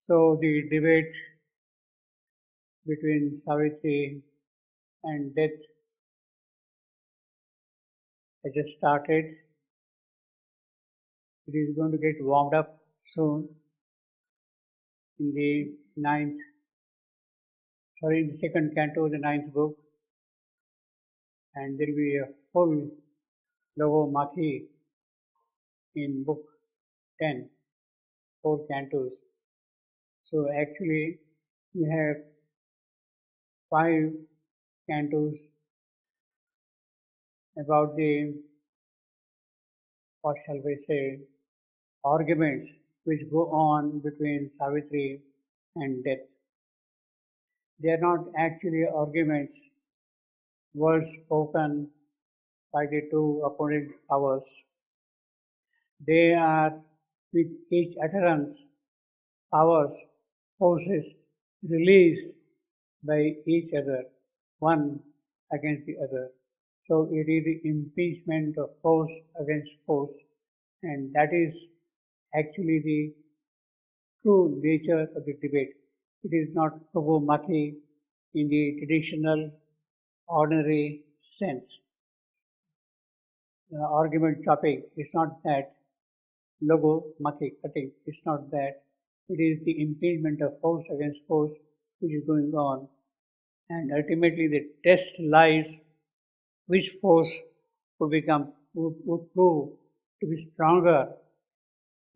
So the debate between Savitri and death has just started. It is going to get warmed up soon in the second canto of the ninth book, and there will be a full logomachy in book 10, 4 cantos. So actually we have 5 cantos about the, what shall we say, arguments which go on between Savitri and death. They are not actually arguments, words spoken by the two opponent powers. They are, with each utterance, powers, forces released by each other, one against the other. So it is the impeachment of force against force, and that is actually the true nature of the debate. It is not logomachy in the traditional, ordinary sense. Argument chopping is not that. Logomachy, cutting, is not that. It is the impeachment of force against force which is going on, and ultimately the test lies which force would prove to be stronger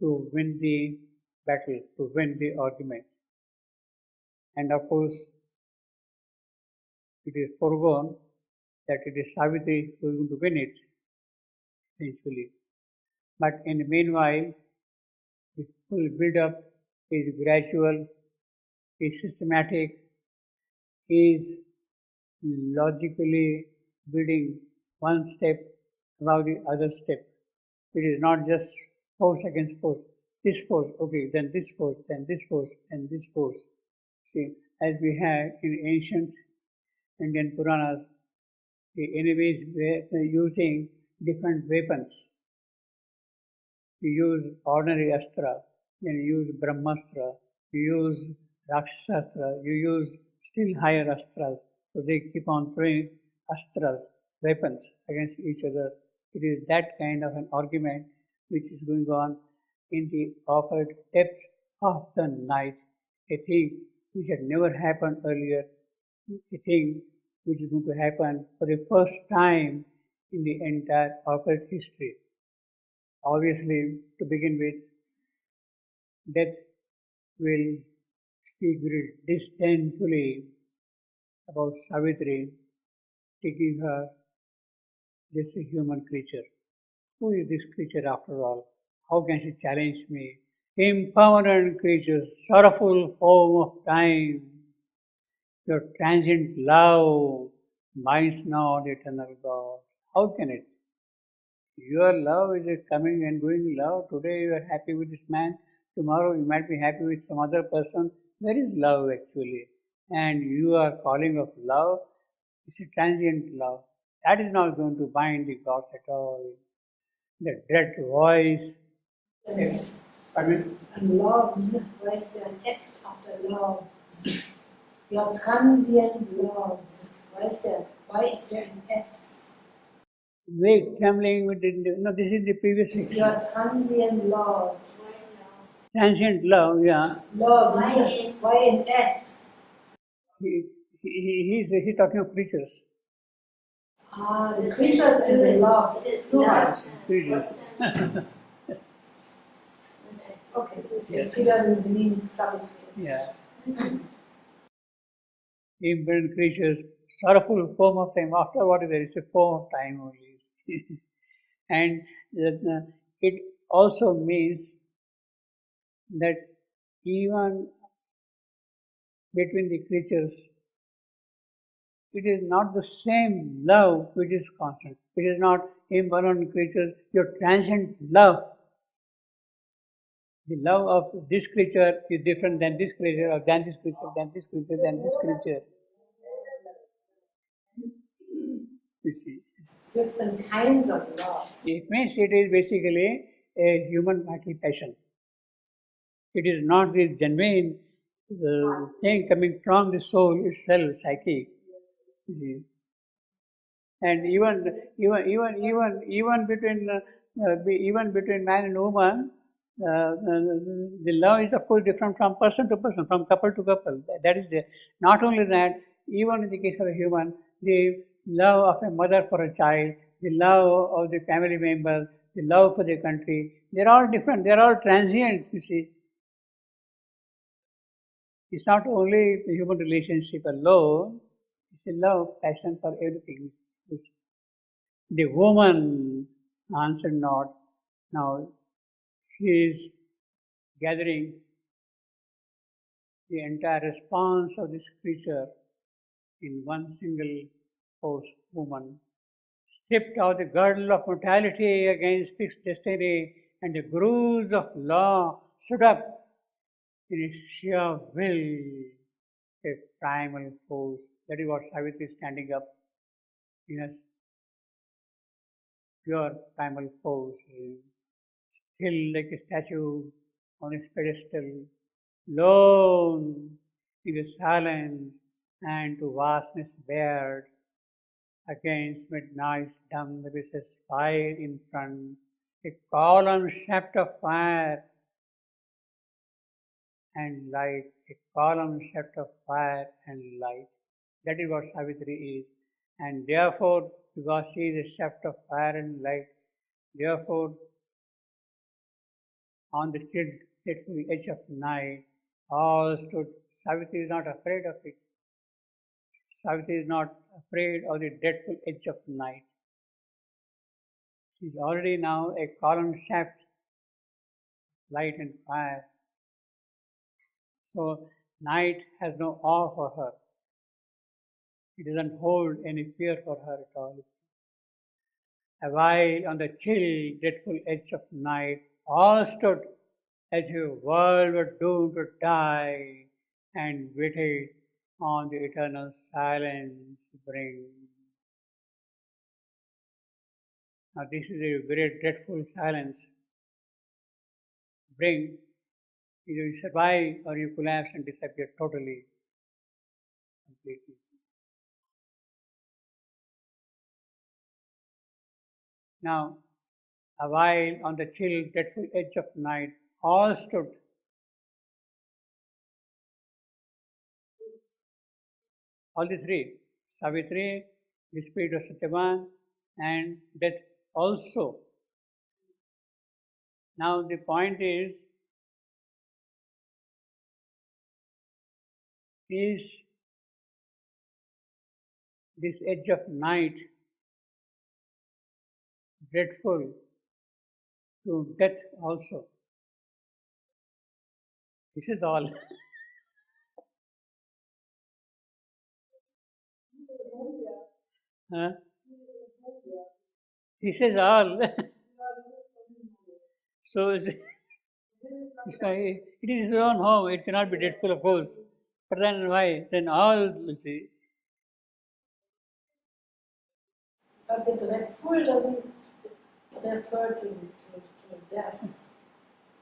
to win the battle, to win the argument. And of course, it is foregone that it is Savitri who is going to win it eventually. But in the meanwhile, the full build-up is gradual, is systematic, is logically building one step above the other step. It is not just force against force. This force, okay, then this force, then this force, and this force. See, as we have in ancient Indian Puranas, the enemies were using different weapons. You use ordinary astra, then you use Brahmastra, you use Rakshasastra, you use still higher astras. So they keep on throwing astras, weapons against each other. It is that kind of an argument which is going on in the occult depths of the night, a thing which had never happened earlier, a thing which is going to happen for the first time in the entire occult history. Obviously, to begin with, death will speak very disdainfully about Savitri, taking her just a human creature. Who is this creature after all? How can she challenge me? Impermanent creature, sorrowful form of time, your transient love binds not eternal God. How can it? Your love is a coming and going love. Today you are happy with this man, tomorrow you might be happy with some other person. Where is love actually? And you are calling of love, it's a transient love. That is not going to bind the gods at all. The dread voice. Yes. Pardon? Loves. Why is there an S after love? Your transient loves. Why is there an S? Wait, trembling with the, no, this is the previous section. Your transient loves. Transient love, yeah. Loves. Why an S? He's talking of creatures. Ah, the creatures and the loves. Plurals. Creatures. Okay. Yes. She doesn't mean Savitri. Yeah. Impermanent creatures, sorrowful form of time. After what is there? It's a form of time only. And it also means that even between the creatures, it is not the same love which is constant. It is not impermanent creatures, your transient love. The love of this creature is different than this creature, or than this creature, than this creature, than this creature. You see. Different kinds of love. It means it is basically a human vital passion. It is not the genuine thing coming from the soul itself, psyche. You see. And even between man and woman, the love is of course different from person to person, from couple to couple. That is there. Not only that, even in the case of a human, the love of a mother for a child, the love of the family members, the love for the country, they're all different. They're all transient. You see, it's not only the human relationship alone. It's a love, passion for everything. The woman answered not. Now she is gathering the entire response of this creature in one single force, woman. Stripped of the girdle of mortality against fixed destiny and the grooves of law, stood up in its sheer will, a primal force. That is what Savitri is standing up in a pure primal force, still like a statue on its pedestal, lone in the silence and to vastness bared, against midnight's dumb abysses fire in front, a column shaft of fire and light, a column shaft of fire and light. That is what Savitri is. And therefore, because she is a shaft of fire and light, therefore, on the dreadful edge of night, all stood. Savitri is not afraid of it. Savitri is not afraid of the dreadful edge of night. She is already now a column shaft, light and fire. So night has no awe for her. It doesn't hold any fear for her at all. A while on the chill, dreadful edge of night, all stood as if the world were doomed to die and waited on the eternal silence to bring. Now this is a very dreadful silence. Bring, either you survive or you collapse and disappear totally, completely. Now, a while on the chill, dreadful edge of night, all stood. All the three, Savitri, the spirit of Satyavan, and death also. Now the point is this edge of night dreadful to death also? This is all. Huh? This is all. So it is his own home. It cannot be dreadful, of course. But then why? Then all, you see. But the dreadful doesn't refer to death.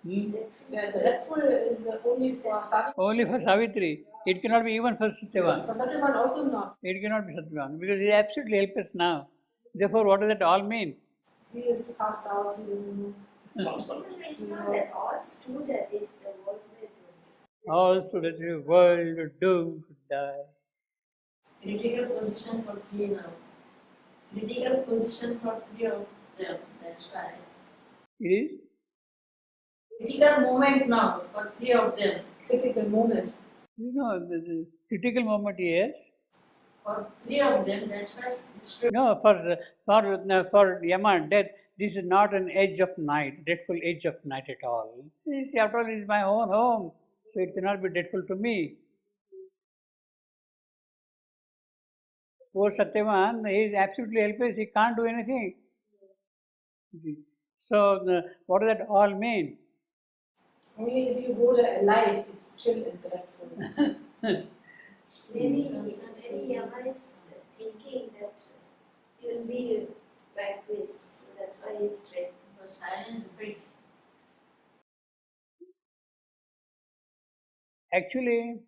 Hmm? The dreadful is only for Savitri. Only for Savitri. It cannot be even for Satyavan. For Satyavan also not. It cannot be Satyavan because he is absolutely helpless now. Therefore, what does that all mean? He is passed out. It's not that all stood as if the world were doomed. All stood as if the world were doomed to die. Critical position for three now. Critical position for three of them. That's why. It is? Critical moment now for three of them. Critical moment. You know, the critical moment, yes. For three of them, that's why it's true. No, for Yama, death, this is not an edge of night, dreadful edge of night at all. You see, after all, it is my own home, so it cannot be dreadful to me. Poor Satyavan, he is absolutely helpless, he can't do anything. So, what does that all mean? Only if you go to life, it's chill and dreadful. Maybe Yama is thinking that he will be vanquished, so that's why he's dread. Because silence breaks. Actually,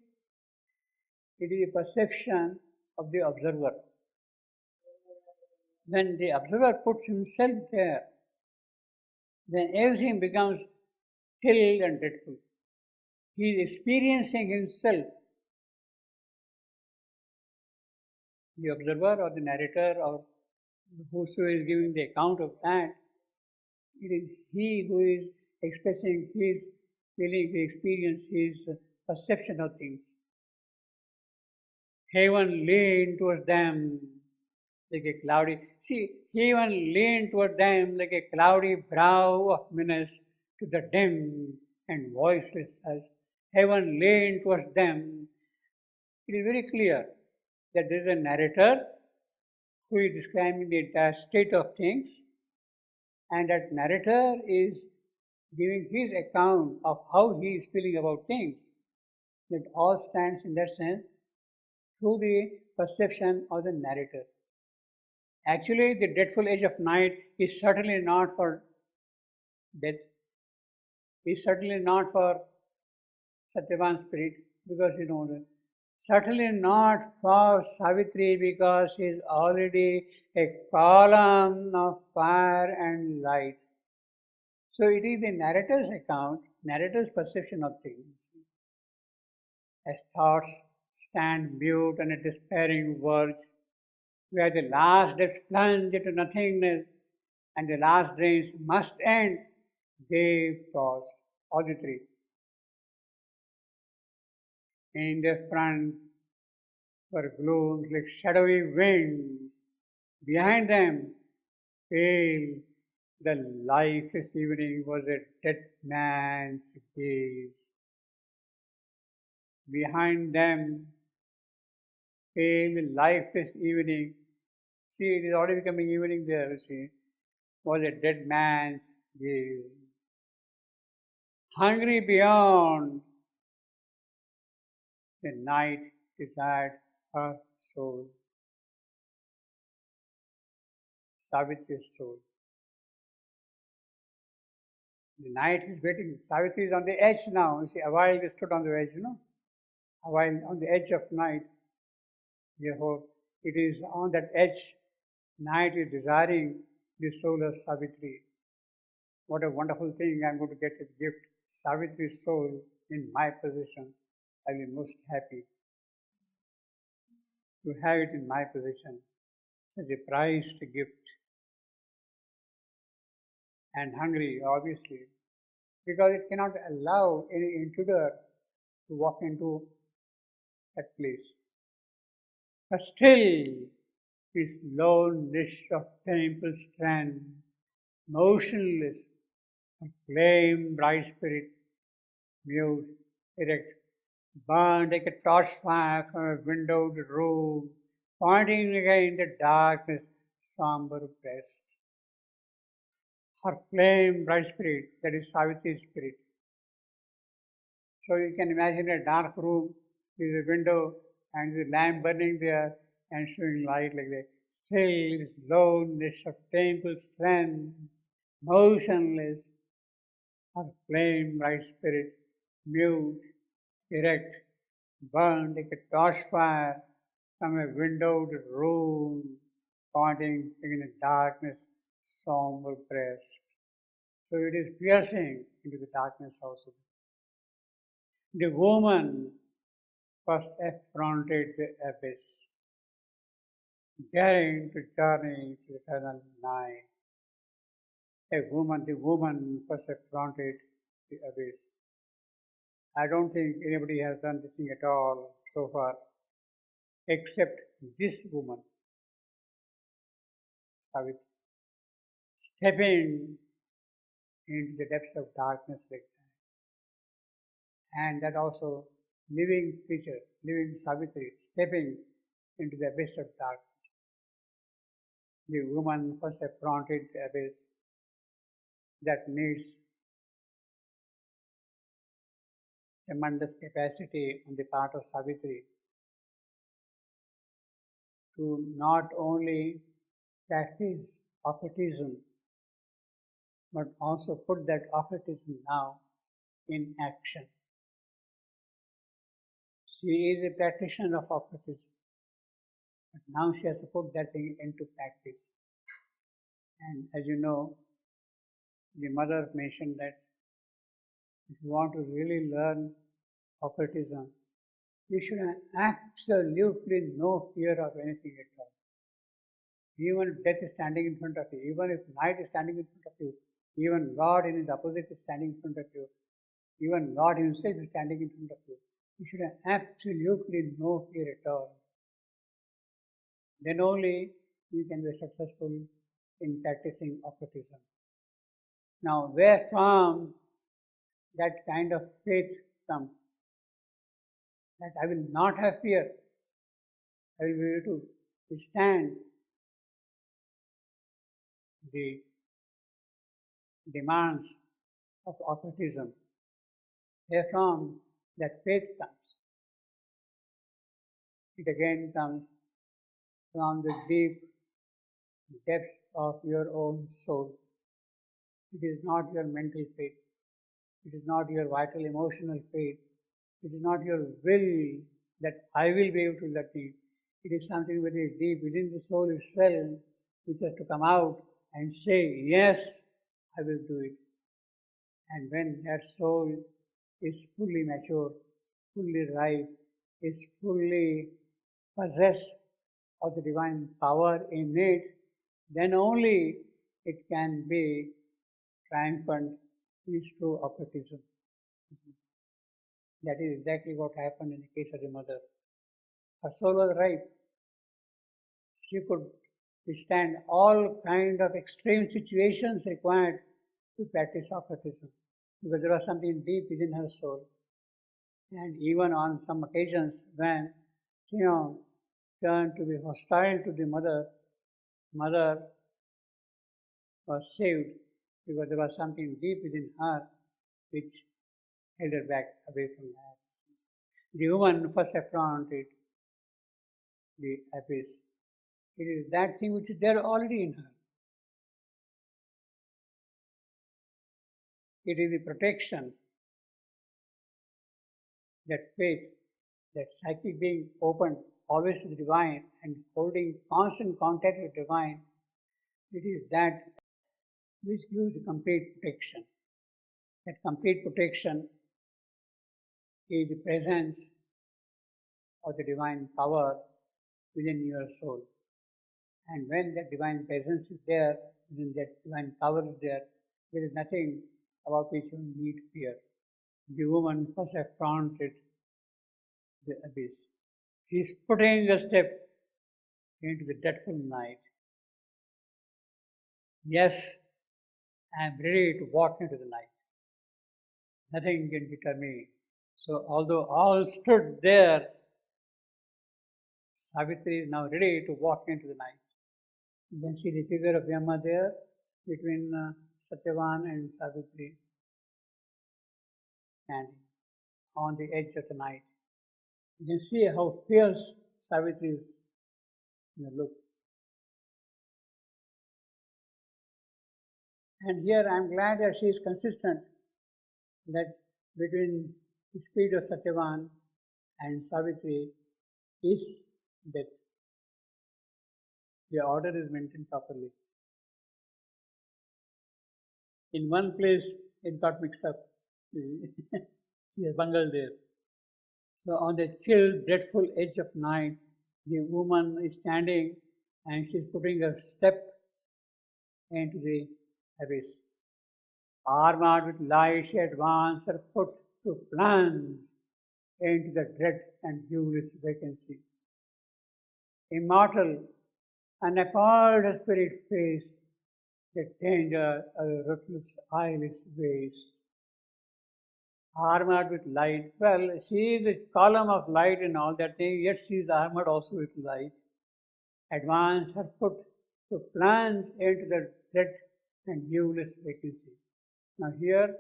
it is a perception of the observer. When the observer puts himself there, then everything becomes still and dreadful. He is experiencing himself, the observer or the narrator or whoso is giving the account of that. It is he who is expressing his feeling, his experience, his perception of things. Heaven leaned towards them like a cloudy. See, heaven leaned toward them like a cloudy brow of menace to the dim and voiceless earth. Heaven leaned towards them. It is very clear that there is a narrator who is describing the entire state of things, and that narrator is giving his account of how he is feeling about things. It all stands in that sense through the perception of the narrator. Actually, the dreadful edge of night is certainly not for death, is certainly not for Satyavan's spirit, because certainly not for Savitri, because she is already a column of fire and light. So it is the narrator's account, narrator's perception of things. As thoughts stand mute on a despairing verge, where the last depths plunge into nothingness and the last drains must end, they pause, all the three. In the front were glooms like shadowy winds. Behind them, pale, the lifeless evening was a dead man's gaze. Behind them, pale, lifeless evening. See, it is already becoming evening there, see, was a dead man's gaze. Hungry beyond, the night desired her soul, Savitri's soul. The night is waiting. Savitri is on the edge now. You see, a while they stood on the edge, a while on the edge of night. Therefore, it is on that edge, night is desiring the soul of Savitri. What a wonderful thing, I'm going to get a gift, Savitri's soul in my possession. I will be most happy to have it in my possession. Such a prized gift. And hungry, obviously, because it cannot allow any intruder to walk into that place. But still, this lone niche of temple strand, motionless, a flame bright spirit, mute, erect, burned like a torch fire from a windowed room, pointing again the darkness, somber breast. Her flame bright spirit, that is Savitri's spirit. So you can imagine a dark room, there is a window and the lamp burning there and showing light like that. Still, this loneness of temple strength, motionless, her flame bright spirit, mute, erect, burned like a torch fire from a windowed room, pointing in a darkness, somber breast. So it is piercing into the darkness also. The woman first affronted the abyss, daring to journey to eternal night. The woman first affronted the abyss. I don't think anybody has done this thing at all so far, except this woman, Savitri, stepping into the depths of darkness like that. And that also living creature, living Savitri, stepping into the abyss of darkness. The woman first affronted the abyss that needs tremendous capacity on the part of Savitri to not only practice occultism, but also put that occultism now in action. She is a practitioner of occultism, but now she has to put that thing into practice. And as you know, the mother mentioned that if you want to really learn occultism, you should have absolutely no fear of anything at all. Even if death is standing in front of you, even if night is standing in front of you, even God in his opposite is standing in front of you, even God himself is standing in front of you, you should have absolutely no fear at all. Then only you can be successful in practicing occultism. Now, where from that kind of faith comes? That I will not have fear. I will be able to withstand the demands of occultism. Where from that faith comes? It again comes from the deep depths of your own soul. It is not your mental faith. It is not your vital emotional faith. It is not your will that I will be able to do that thing. It is something very deep within the soul itself which has to come out and say, yes, I will do it. And when that soul is fully mature, fully ripe, is fully possessed of the divine power in it, then only it can be triumphant in its true occultism. That is exactly what happened in the case of the mother. Her soul was ripe. She could withstand all kind of extreme situations required to practice occultism, because there was something deep within her soul. And even on some occasions when Qiong turned to be hostile to the mother, mother was saved because there was something deep within her which held her back away from that. The woman first affronted the abyss. It is that thing which is there already in her. It is the protection, that faith, that psychic being open always to the divine and holding constant contact with the divine. It is that which gives the complete protection. That complete protection is the presence of the divine power within your soul. And when that divine presence is there, when that divine power is there is nothing about which you need fear. The woman first affronted the abyss. She is putting a step into the dreadful night. Yes, I am ready to walk into the night. Nothing can deter me. So although all stood there, Savitri is now ready to walk into the night. You can see the figure of Yama there between Satyavan and Savitri standing on the edge of the night. You can see how fierce Savitri is in the look. And here I am glad that she is consistent, that between the speed of Satyavan and Savitri is death. The order is maintained properly. In one place it got mixed up. She has bungled there. So on the chill, dreadful edge of night, the woman is standing and she is putting a step into the abyss. Armed with light, she advanced her foot to plunge into the dread and viewless vacancy. Immortal, unappalled her spirit faced the danger of a ruthless, eyeless waste. Armored with light. Well, she is a column of light and all that thing, yet she is armored also with light. Advance her foot to plunge into the dread and viewless vacancy. Now here,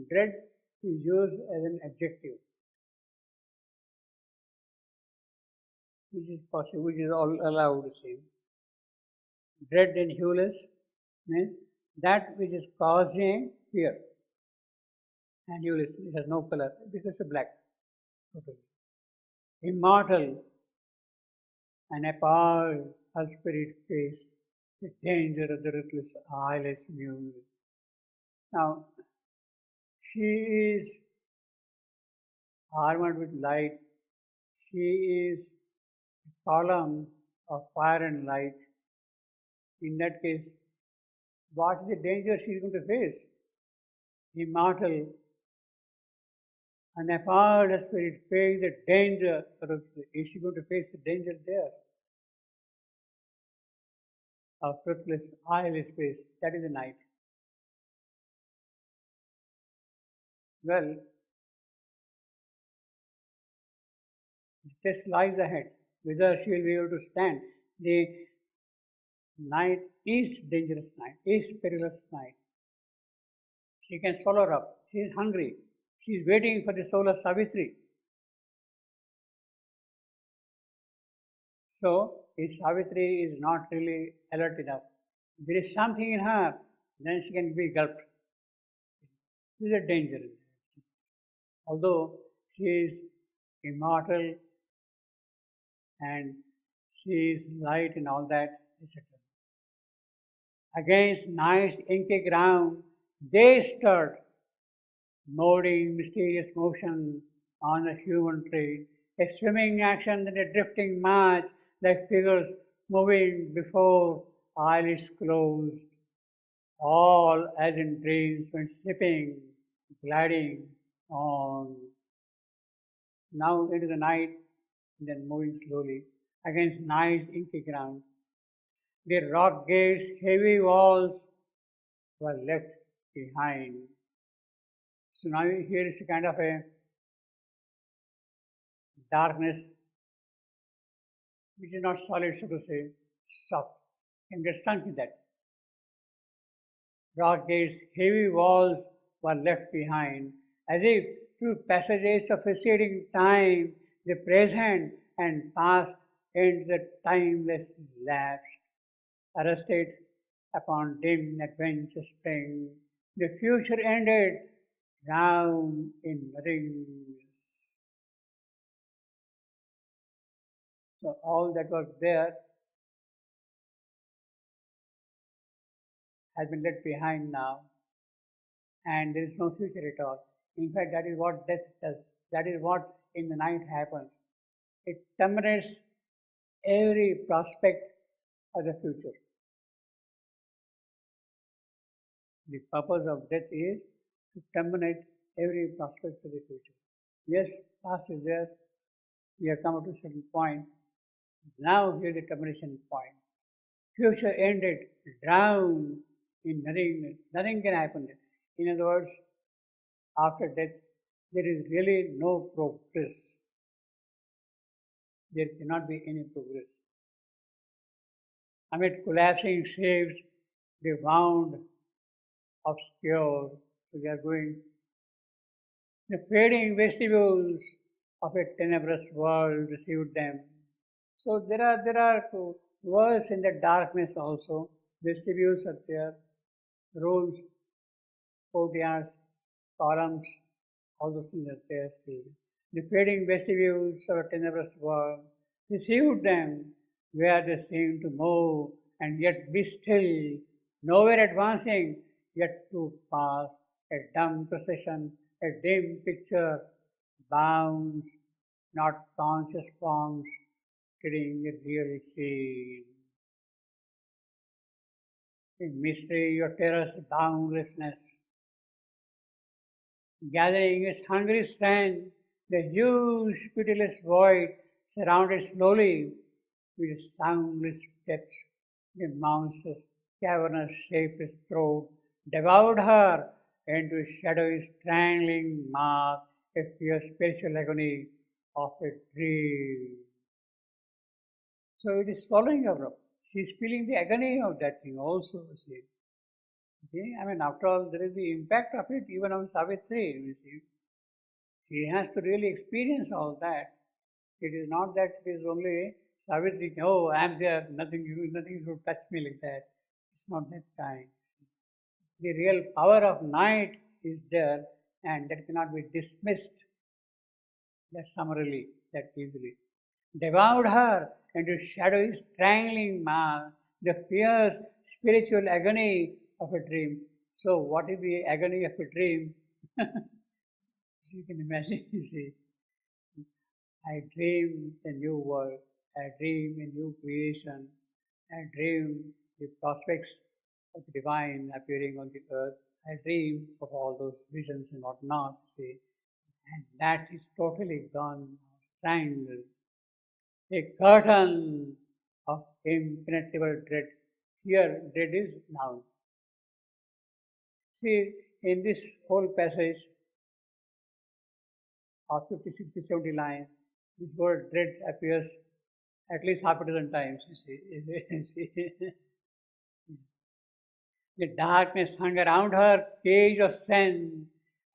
dread is used as an adjective, which is possible, which is all allowed to say. Dread and viewless means that which is causing fear. And viewless, it has no color, because it's black. Okay. immortal, and appalled her spirit faced the danger of the ruthless eyeless muse. Now, she is armored with light. She is a column of fire and light. In that case, what is the danger she is going to face? Immortal, an appalled spirit face the danger. Is she going to face the danger there? Of ruthless, eyeless face. That is the night. Well, the test lies ahead. Whether she will be able to stand. The night is dangerous night, is perilous night. She can swallow her up. She is hungry. She is waiting for the soul of Savitri. So, if Savitri is not really alert enough, there is something in her, then she can be gulped. This is a danger. Although she is immortal and she is light and all that, etc. Against night's inky ground, they stirred, molding mysterious motion on the human trade, a swimming action and a drifting march, like figures moving before eyelids closed, all as in dreams went slipping, gliding on. Now into the night, then moving slowly against night's inky ground. The rock gates, heavy walls were left behind. So now here is a kind of a darkness which is not solid, so to say, soft, can get sunk in that. Rock gates, heavy walls were left behind, as if through passages of receding time, the present and past into the timeless lapse, arrested upon dim adventure spring. The future ended, drowned in nothingness. So all that was there has been left behind now, and there is no future at all. In fact, that is what death does. That is what in the night happens. It terminates every prospect of the future. The purpose of death is to terminate every prospect of the future. Yes, past is there. We have come to a certain point. Now here is the termination point. Future ended, drowned in nothingness. Nothing can happen. In other words, after death, there is really no progress. There cannot be any progress. Amid collapsing shapes, they wound obscure. So they are going. The fading vestibules of a tenebrous world received them. So there are worlds in the darkness also. Vestibules are there, rooms, courtyards, columns, all those things are there still. The fading vestibules of a tenebrous world received them where they seemed to move and yet be still, nowhere advancing, yet to pass, a dumb procession, a dim picture, bounds, not conscious forms, killing a real scene. In mystery, your terror's boundlessness, gathering its hungry strength, the huge, pitiless void surrounded slowly with soundless depths. The monstrous, cavernous, shapeless throat devoured her into a shadowy, strangling mass, a fierce spiritual agony of a dream. So it is following her up. She is feeling the agony of that thing also. See, I mean, after all, there is the impact of it even on Savitri. You see, she has to really experience all that. It is not that it is only Savitri. Oh, I am there. Nothing should touch me like that. It's not that kind. The real power of night is there, and that cannot be dismissed. that summarily, that easily. Devoured her into shadowy strangling mass, the fierce spiritual agony of a dream. So, what is the agony of a dream? You can imagine, you see. I dream a new world, I dream a new creation, I dream the prospects of the divine appearing on the earth, I dream of all those visions and whatnot, see. And that is totally gone, strangled. A curtain of impenetrable dread. Here, dread is noun. See, in this whole passage of 50, 60, 70 lines, this word dread appears at least half a dozen times, you see. The darkness hung around her cage of sense,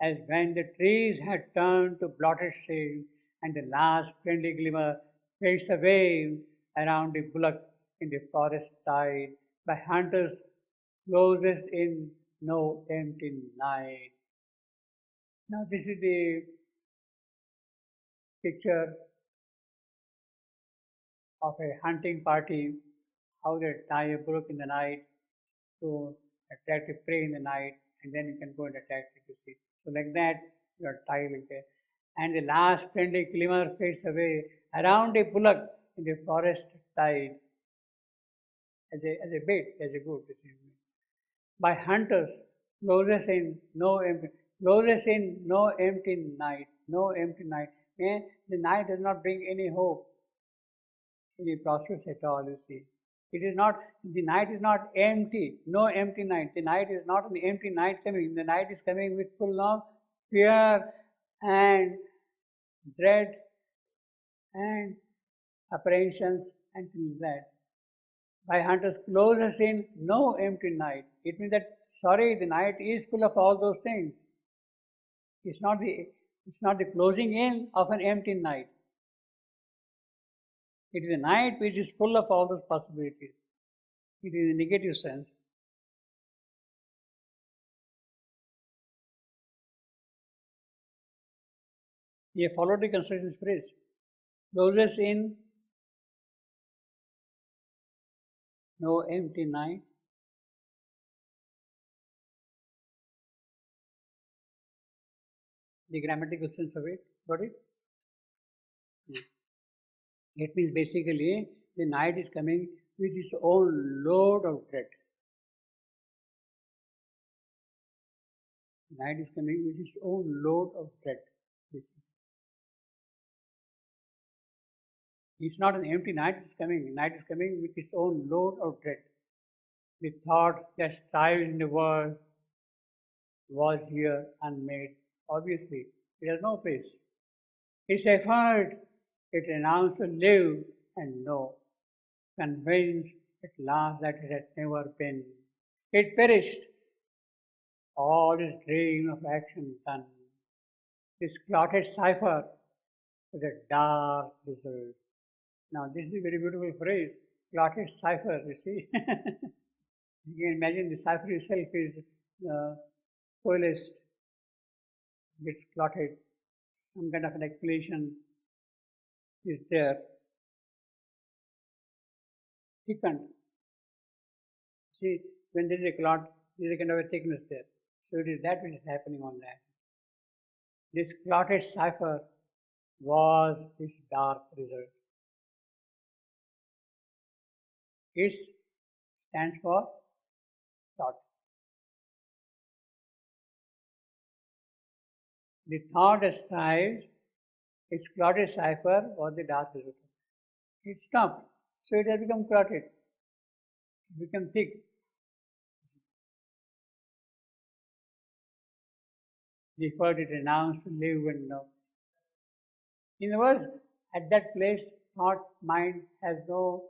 as when the trees had turned to blotted shade, and the last friendly glimmer fades away around the bullock in the forest tide, by hunters closes in no empty night. Now this is the picture of a hunting party, how they tie a bullock in the night to attract a prey in the night, and then you can go and attack it, you see. So like that, you are tied like that. And the last friendly glimmer fades away around a bullock in the forest tide, as a bait, as a goat, you see. By hunters, closes in no empty night, no empty night. The night does not bring any hope, any prospects at all, you see. It is not, the night is not empty, no empty night. The night is not an empty night coming. The night is coming with full of fear and dread and apprehensions and things like that. By hunters closes in no empty night. It means that, sorry, the night is full of all those things. It's not the closing in of an empty night. It is a night which is full of all those possibilities. It is in a negative sense. He followed the construction phrase. Closes in no empty night. The grammatical sense of it. Got it? Yeah. It means basically the night is coming with its own load of dread. The night is coming with its own load of dread. It's not an empty night, it's coming. The night is coming with its own load of dread. The thought that strives in the world was here unmade. Obviously, it has no place. Its effort, it renounced to live and know, convinced at last that it had never been. It perished, all its dream of action done. This clotted cipher was a dark result. Now, this is a very beautiful phrase, clotted cipher, you see. You can imagine the cipher itself is coalesced, gets clotted, some kind of an explanation is there, thickened. See, when there is a clot, there is a kind of a thickness there. So it is that which is happening on that. This clotted cipher was this dark result. It stands for thought. The thought that strives, its clotted cipher was the dark result. It stopped, so it has become clotted, it become thick. The effort it renounced to live and know. In other words, at that place, thought, mind has no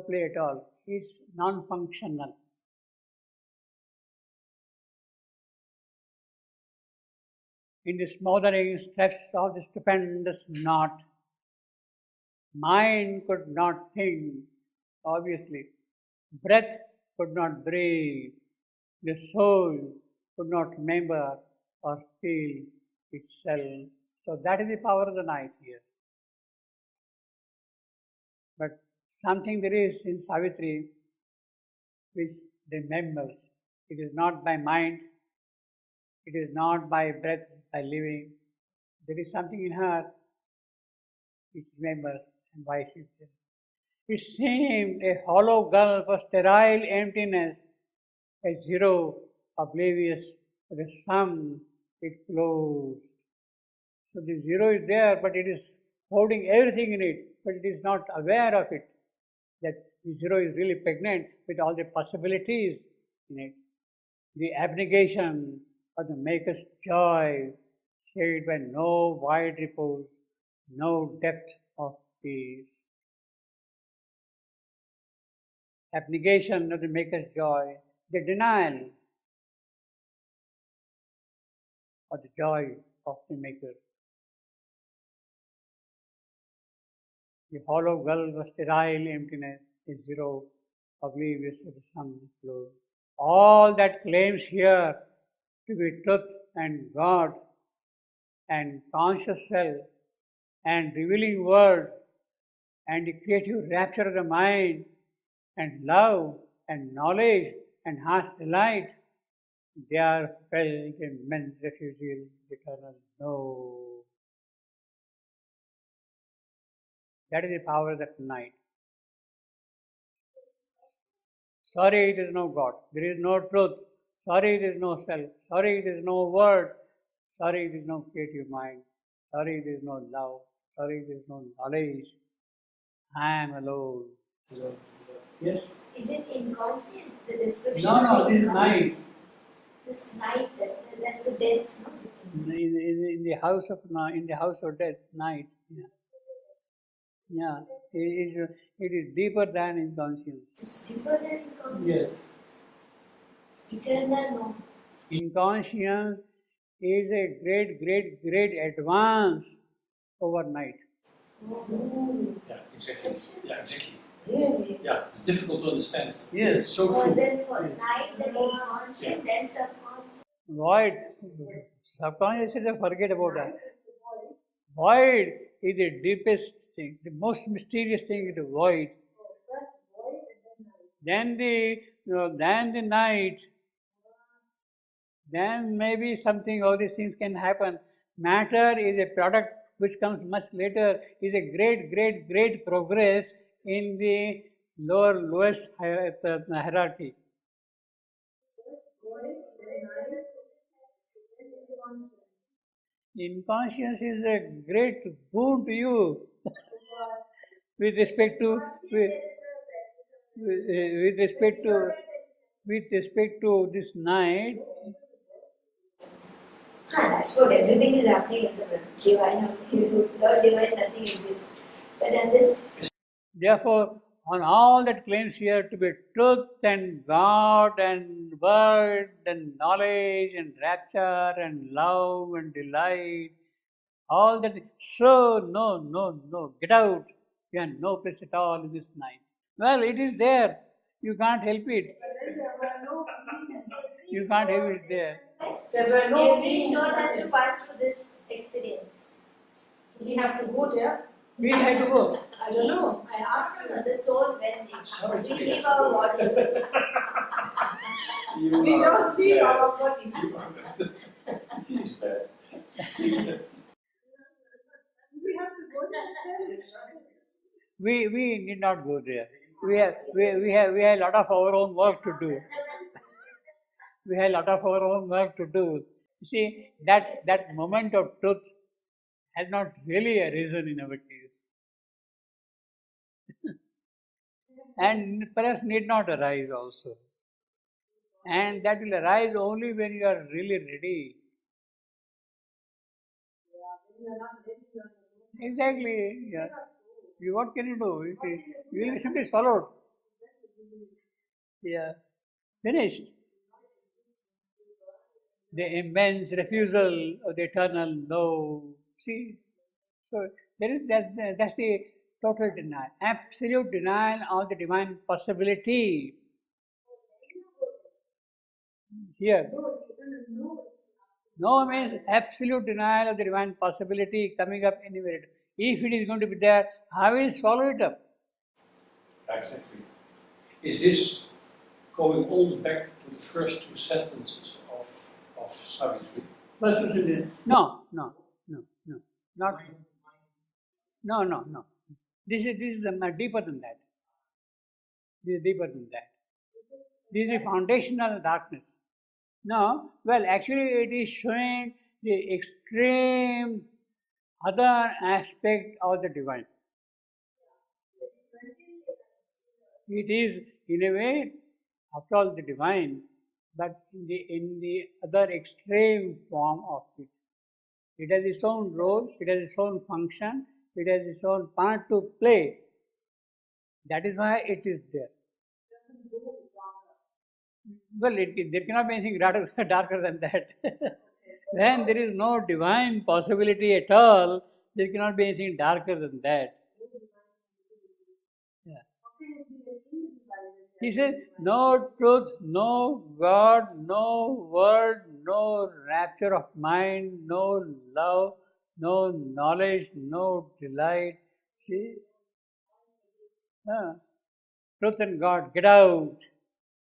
play at all. It's non-functional. In the smothering steps of the stupendous knot, mind could not think, obviously. Breath could not breathe. The soul could not remember or feel itself So that is the power of the night here. But something there is in Savitri which remembers. It is not by mind, it is not by breath, by living. There is something in her which remembers and why she is there. It seemed a hollow gulf of sterile emptiness, a zero oblivious to the sum it closed. So the zero is there, but it is holding everything in it, but it is not aware of it. That the zero is really pregnant with all the possibilities in it. The abnegation of the Maker's joy, shaded by no wide repose, no depth of peace. Abnegation of the Maker's joy, the denial of the joy of the Maker. The hollow gulf of sterile emptiness is zero, oblivious of the sun flow. All that claims here to be truth and God and conscious self and revealing word and the creative rapture of the mind and love and knowledge and heart's delight, they are felt in men's refusal, eternal no. That is the power of that night. Sorry, there is no God. There is no truth. Sorry, there is no self. Sorry, there is no word. Sorry, there is no creative mind. Sorry, there is no love. Sorry, there is no knowledge. I am alone. Alone. Yes? Is it inconscient, the description? No, this is night. This night, that's the death, no? In the house of death, night. Yeah. Yeah. It is deeper than inconscience. It's deeper than inconscient. Yes. Eternal, no. Inconscience is a great advance over night. Oh, Yeah, exactly. Yeah, exactly. really? Yeah, it's difficult to understand. Yes. It's so Or true. then for night, then inconscient, then subconscious. Void. Subconscious is a forget about that. Void is the deepest thing, the most mysterious thing is the void. Then the night. Then maybe something, all these things can happen. Matter is a product which comes much later, is a great progress in the lowest hierarchy. Inconscience is a great boon to you with respect to with respect to this night. That's good. Everything is happening at the divine. Without divine, nothing exists. But at this, Therefore, on all that claims here to be truth and God and word and knowledge and rapture and love and delight, all that, so no, get out. You have no place at all in this night. Well, it is there. You can't help it. You can't help it there. There were no every feelings, soul has to nothing. pass through this experience. We have to go there. We had to go. I don't know. I asked you. The soul, when Sorry we to be leave our body, We don't feel our bodies. This is bad. We have to go there. We need not go there. We have a lot of our own work to do. We have a lot of our own work to do. You see, that moment of truth has not really arisen in our case. And perhaps need not arise also. And that will arise only when you are really ready. Exactly. Yeah. What can you do? You will be simply swallowed. Yeah. Finished. The immense refusal of the eternal no. See? So that's the total denial. Absolute denial of the divine possibility. Here. No means absolute denial of the divine possibility coming up anywhere. If it is going to be there, how will you swallow it up? Exactly. Is this going all the back to the first two sentences of Savitri? No, no, no, no, not. No, no, no. This is deeper than that. This is deeper than that. This is foundational darkness. No, well, actually, it is showing the extreme other aspect of the divine. It is, in a way, after all, the divine, but in the other extreme form of it. It has its own role, it has its own function, it has its own part to play. That is why it is there. Well, there cannot be anything darker than that. When there is no divine possibility at all, there cannot be anything darker than that. Yeah. He says, no truth, no God, no word, no rapture of mind, no love, no knowledge, no delight. See? Truth and God, get out.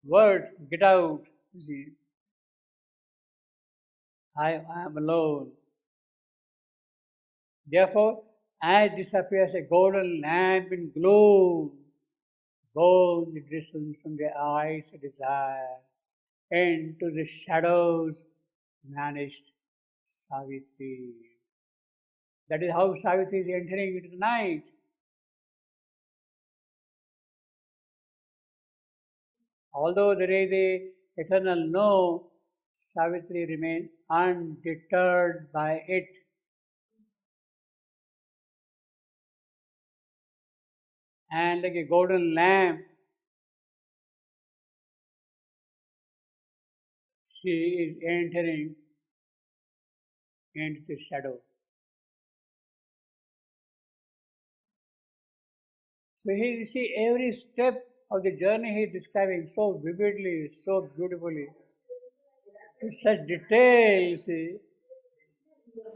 Word, get out. See? I am alone. Therefore, as disappears a golden lamp in gloom, goes the distance from the eyes of desire, into the shadows vanished Savitri. That is how Savitri is entering into the night. Although there is a eternal no, Savitri remains undeterred by it. And like a golden lamp, she is entering into the shadow. So he, you see, every step of the journey he is describing so vividly, so beautifully, to such detail, see.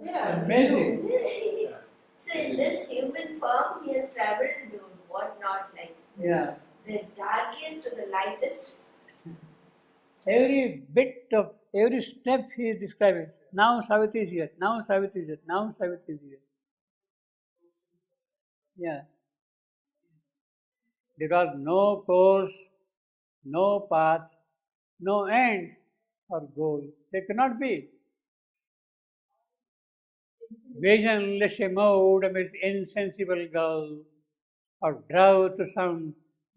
Amazing. So in this human form, he has traveled what not, like Yeah. the darkest to the lightest. Every bit of, every step he is describing. Now Savitri is here, now Savitri is here, now Savitri is here. Yeah. There was no course, no path, no end or goal. There cannot be. Visionless mode amidst insensible girl, or drove to some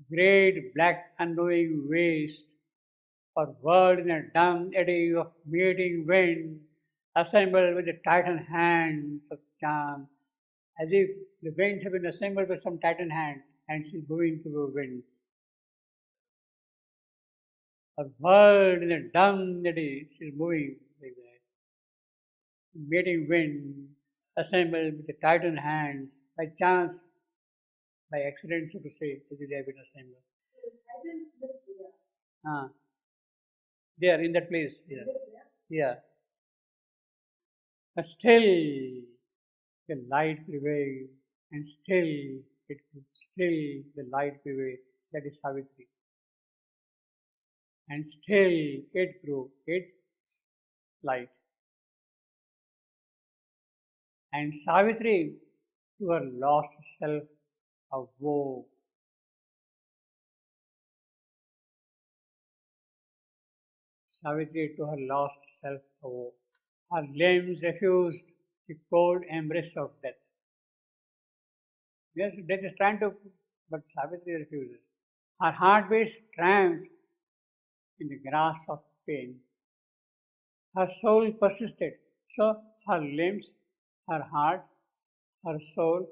great black unknowing waste, or whirled in a dumb eddy of meeting wind, assembled with the titan hands of charm, as if the winds have been assembled with some titan hand and she's moving through the winds. Or whirled in a dumb eddy, she's moving like that. Meeting wind, assembled with the titan hands, by chance, by accident, so to say, as they have been assembled. There in that place, yeah. Yeah. But still the light prevails, and still the light prevails. That is Savitri. And still it grew, its light. And Savitri, to her lost self awoke. Savitri, to her lost self awoke. Her limbs refused the cold embrace of death. Yes, death is trying to, but Savitri refuses. Her heartbeats triumphed in the grasp of pain. Her soul persisted. So her limbs, her heart, her soul,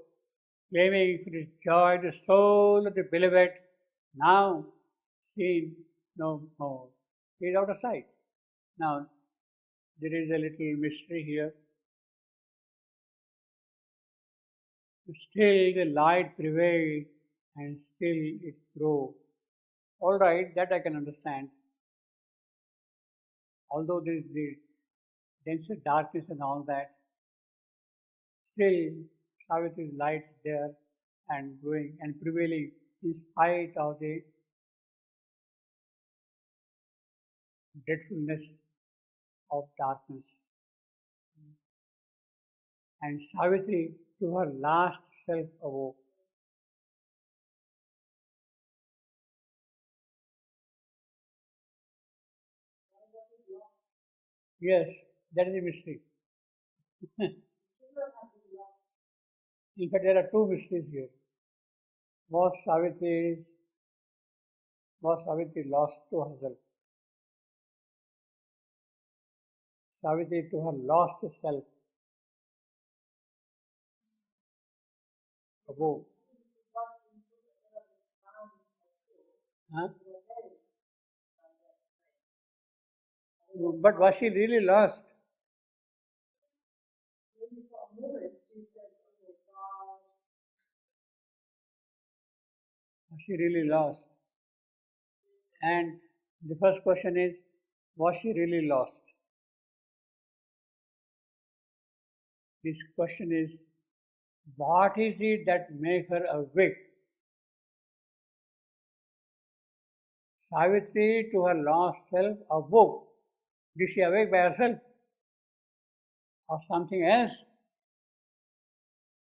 claiming for its joy the soul of the beloved, now seen no more. He is out of sight. Now, there is a little mystery here. Still the light prevailed and still it grew. All right, that I can understand. Although there is denser darkness and all that, still Savitri's light is there and growing and prevailing in spite of the dreadfulness of darkness. And Savitri to her last self awoke. Yes, that is a mystery. In fact, there are two mysteries here. Was Savitri lost to herself? Savitri to her lost self awoke. Huh? But was she really lost? Was she really lost? And the first question is, was she really lost? This question is, what is it that makes her awake? Savitri to her lost self awoke. Did she awake by herself? Or something else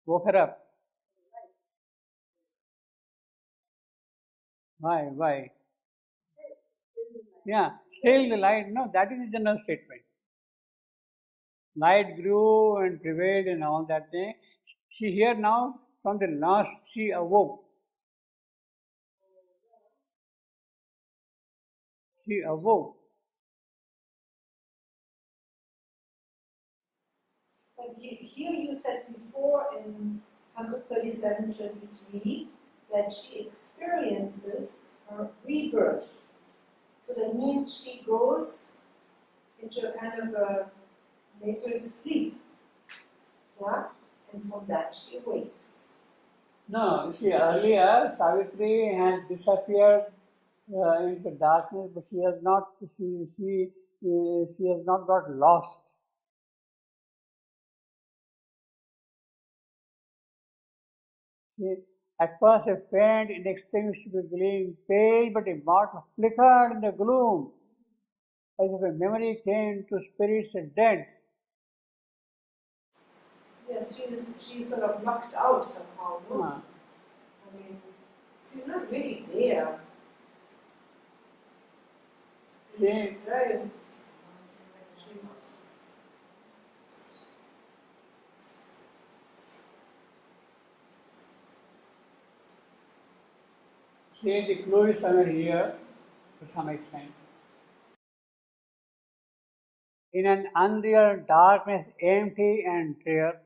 woke her up? Why? Yeah, still the light, no, that is the general statement. Light grew and prevailed and all that thing. She here now, from the last, she awoke. She awoke. But here you said before in 137:23 that she experiences her rebirth. So that means she goes into a kind of a later sleep. Yeah? And from that she awakes. No, you see, earlier Savitri has disappeared into darkness, but she has not. She has not got lost. See, at first a faint, inextinguishable gleam, pale but immortal, flickered in the gloom, as if a memory came to spirits dead. Yes, she's sort of knocked out somehow. No? Ah, I mean, she's not really there. See, It's very. see, the clue is somewhere here to some extent. In an unreal darkness, empty and drear,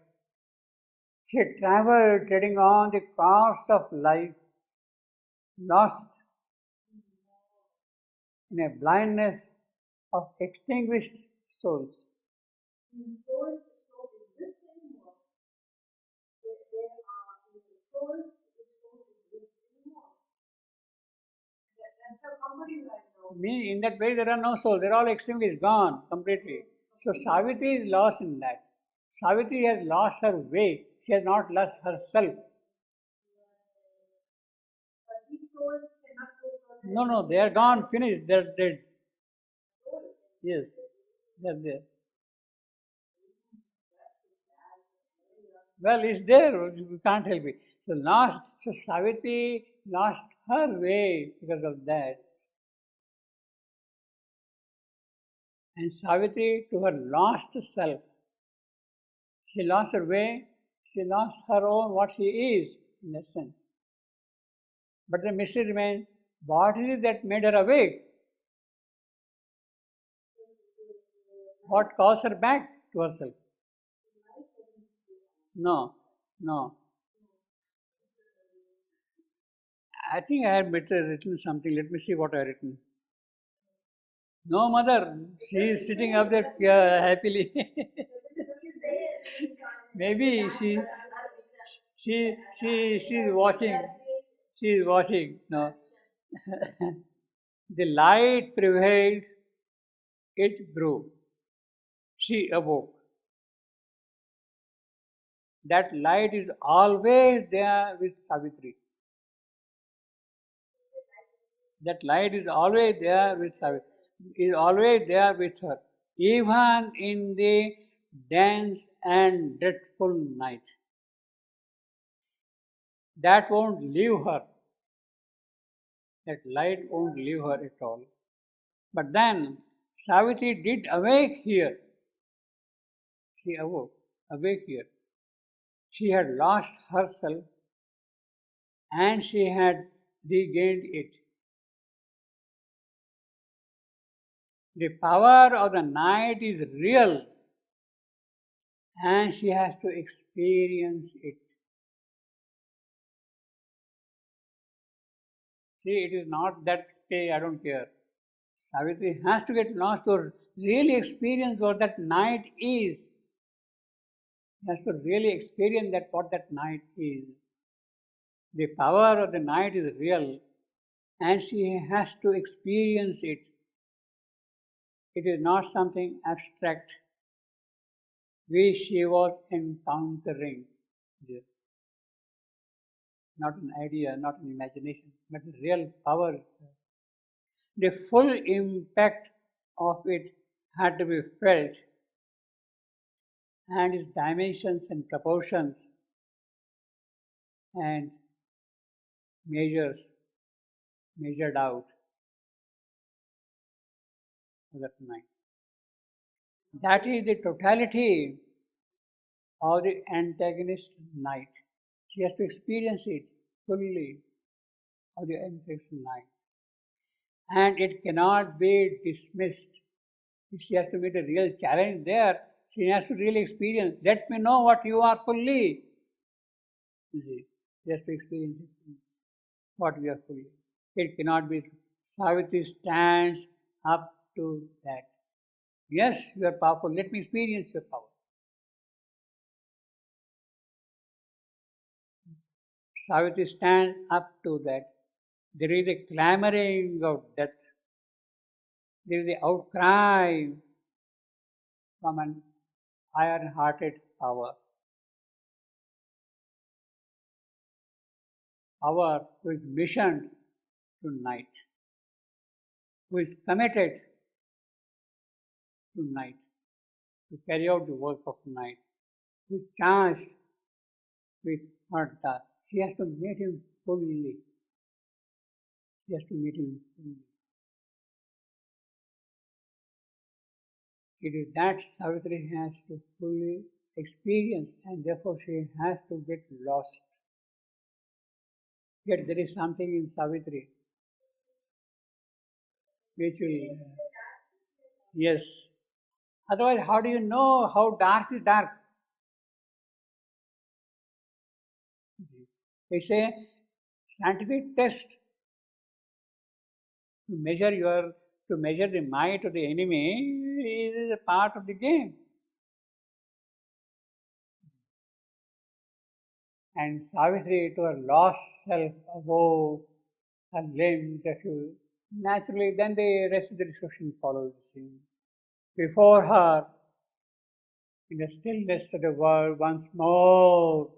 she travelled, treading on the course of life, lost in a blindness of extinguished souls. Meaning, in that way, there are no souls, they are all extinguished, gone completely. So, Savitri is lost in that. Savitri has lost her way, she has not lost herself. No, they are gone, finished, they are dead. Yes, they are there. Well, it's there, you can't help it. So Savitri lost her way because of that. And Savitri to her lost self. She lost her way, she lost her own what she is, in that sense. But the mystery remains, what is it that made her awake? What calls her back to herself? No. I think I had better written something. Let me see what I written. No, mother. She is sitting up there happily. Maybe she's watching. She is watching. No. The light prevailed. It grew. she awoke. That light is always there with Savitri. That light is always there with Savitri, is always there with her, even in the dense and dreadful night. That won't leave her. That light won't leave her at all. But then Savitri did awake here. She awoke, awake here. She had lost herself and she had regained it. The power of the night is real and she has to experience it. See, it is not that, okay, I don't care. Savitri has to get lost to really experience what that night is. She has to really experience that what that night is. The power of the night is real and she has to experience it. It is not something abstract which she was encountering. Not an idea, not an imagination, but the real power. The full impact of it had to be felt and its dimensions and proportions and measured out of that night. That is the totality of the antagonist night. She has to experience it fully of the antagonist night. And it cannot be dismissed. If she has to meet a real challenge there, she has to really experience. Let me know what you are fully. You see, she has to experience it, what you are fully. It cannot be. Savitri stands up to that. Yes, you are powerful. Let me experience your power. Savitri stands up to that. There is a clamoring of death. There is an outcry from an iron-hearted power. Power who is missioned to night, who is committed to night, to carry out the work of night, who is charged with her task. She has to meet him fully. She has to meet him fully. It is that Savitri has to fully experience and therefore she has to get lost. Yet there is something in Savitri which will, yes. Otherwise, how do you know how dark is dark? It's a scientific test to measure the might of the enemy is a part of the game. And Savitri, to her lost self, awoke, her limbs refused. Naturally, then the rest of the description follows. Before her, in the stillness of the world, once more,